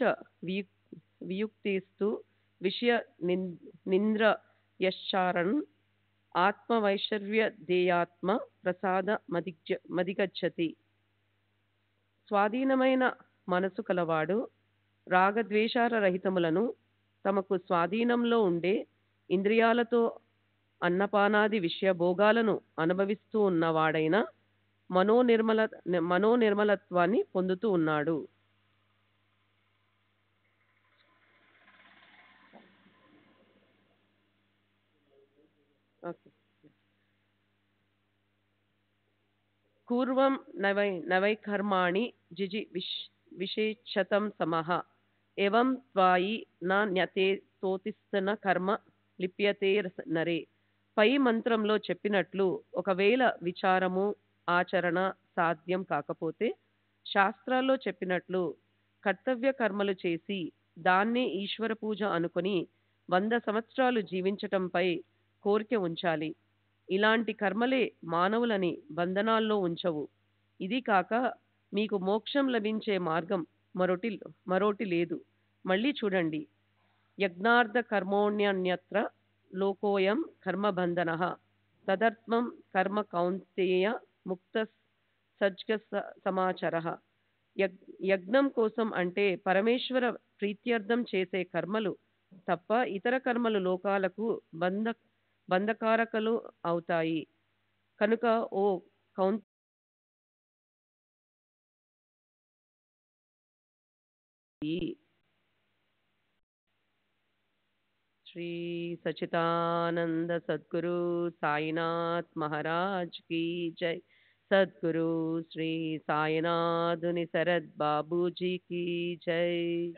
వియుక్తిస్తూ విషయ నింద్ర యశ్చారన్ ఆత్మవైశ్వర్య దేయాత్మ ప్రసాద మదిగచ్చతి. స్వాధీనమైన మనసు కలవాడు రాగద్వేషాల రహితములను తమకు స్వాధీనంలో ఉండే ఇంద్రియాలతో అన్నపానాది విషయ భోగాలను అనుభవిస్తూ ఉన్నవాడైన మనోనిర్మలత్వాన్ని పొందుతూ ఉన్నాడు. పూర్వం నవై కర్మాణి జిజి విశేషతం సమః ఏవం త్వాయి న్యతే తోతిస్తన కర్మ లిప్యతే నరే. పై మంత్రంలో చెప్పినట్లు ఒకవేళ విచారము ఆచరణ సాధ్యం కాకపోతే శాస్త్రాల్లో చెప్పినట్లు కర్తవ్య కర్మలు చేసి దాన్నే ఈశ్వర పూజ అనుకొని 100 సంవత్సరాలు జీవించటంపై కోరిక ఉంచాలి. ఇలాంటి కర్మలే మానవులని బంధనాల్లో ఉంచవు. ఇది కాక మీకు మోక్షం లభించే మార్గం మరోటి లేదు. మళ్ళీ చూడండి, యజ్ఞార్థ కర్మోణ్యన్యత్ర లోకోయం కర్మబంధనః తదర్థం కర్మ కౌంతేయ ముక్త సజ్జ సమాచారః. యజ్ఞం కోసం అంటే పరమేశ్వర ప్రీత్యర్థం చేసే కర్మలు తప్ప ఇతర కర్మలు లోకాలకు బంధకారకలు అవుతాయి. కనుక ఓ కౌంత శ్రీ సచిదానంద సద్గురు సాయినాథ్ మహారాజ్ की जय. सद्गुरु श्री साईनाथुनि शरद बाबूजी की जय.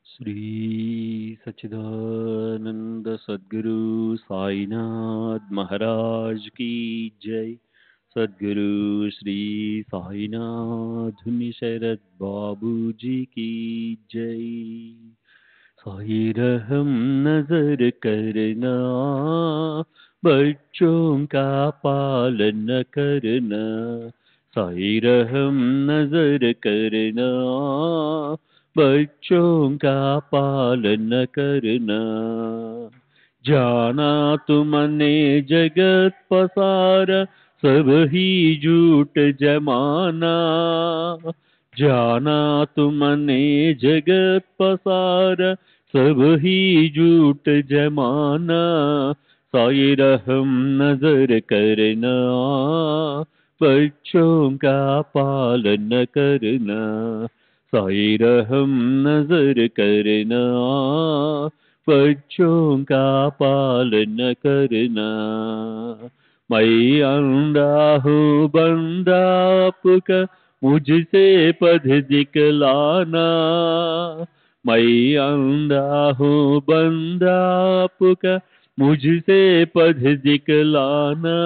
श्री सच्चिदानंद सद्गुरु साईनाथ महाराज की जय. सद्गुरु श्री साईनाथ शरद बाबूजी की जय. साई रहम नजर करना, बच्चों का पालन करना. साई रहम नजर करना, बच्चों का पालन करना. जाना तुमने जगत पसारा, सब ही झूठ जमाना, जाना तुमने जगत पसारा, सब ही झूठ जमाना, साई रहम नजर करना, बच्चों का पालन करना, साई रहम नजर करना, बच्चों का पालन करना। मैं अंधा हूँ बंदा आपका, मुझसे पद दिखलाना, मैं अंधा हूँ बंदा आपका, मुझसे पद दिखलाना,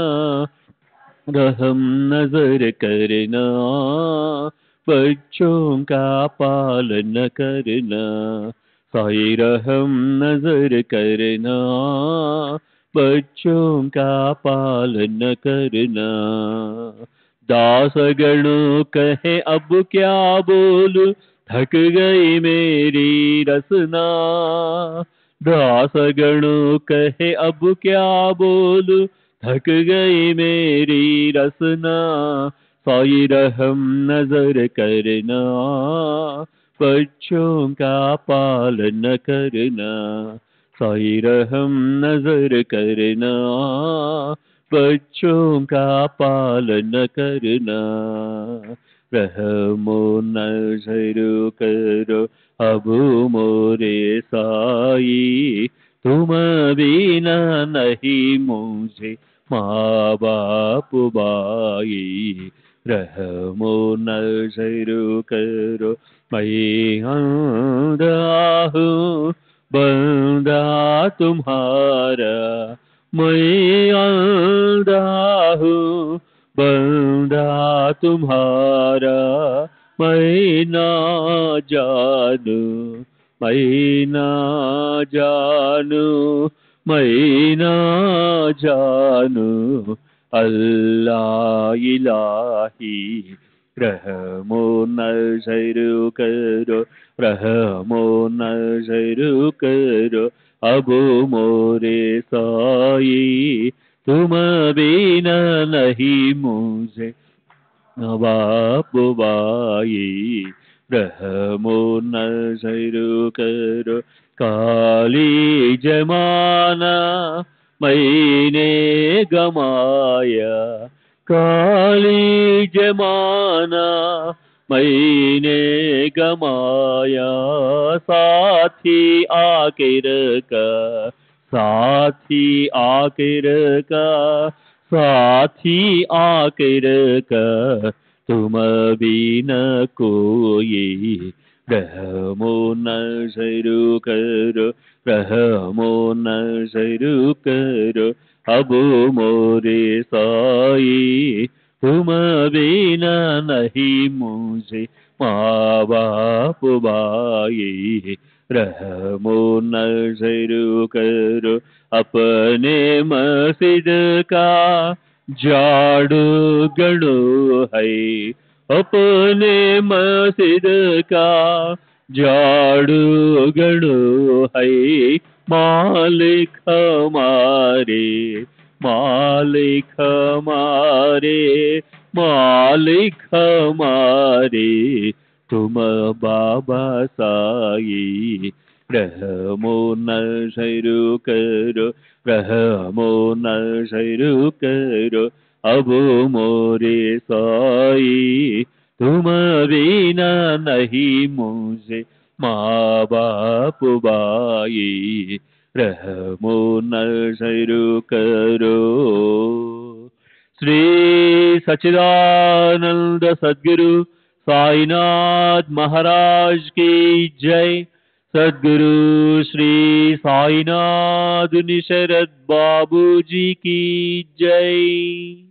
रहम नजर करना, बच्चों का पालन करना, साई रहम नजर करना, बच्चों का पालन करना। दासगणों कहे अब क्या बोलूं, थक गई मेरी रसना, दासगणों कहे अब क्या बोलूं, थक गई मेरी रसना, साई रहम नजर करना, बच्चों का पालन करना, साई रहम नजर करना, बच्चों का पालन करना। रहमो नजर करो अब मोरे साई, तुम बिना नहीं मुझे माँ बाप बाई, रहमो नजर करो मैं अंधा हूँ बंदा तुम्हारा, मैं अंधा हूँ बंदा तुम्हारा, मैं ना जानू, मैं ना जानू, मैं ना जानू, अल्लाह इलाही, रहमो नजर करो, रहमो नजर करो अब मोरे साई, तुम बिना नहीं मुझे बाप बाई, रहमो नजर करो काली जमाना मैंने गमाया, काली जमाना मैंने गमाया, साथी आखिर का, साथी आखिर का, साथी आखिर का, तुम भी न कोई, रहमो नजर करो, रहमो नजर करो अब मोरे साई, तुम बिना नहीं मुझे माँ बाप बाई, रहमो नजर करो अपने मस्जिद का झाड़ू गड़ो है, अपने मस्जिद का झाड़ू गड़ो है, मालिक हमारे, मालिक हमारे, मालिक हमारे, तुम बाबा साई, रहमो नजर करो, रहमो नजर करो अब मोरे साई, तुम बिना नहीं मुझे माँ बाप बाई, रहमो नजर करो। श्री सच्चिदानंद सद्गुरु साईनाथ महाराज की जय। सद्गुरु श्री साईनाथ निशरद बाबू जी की जय।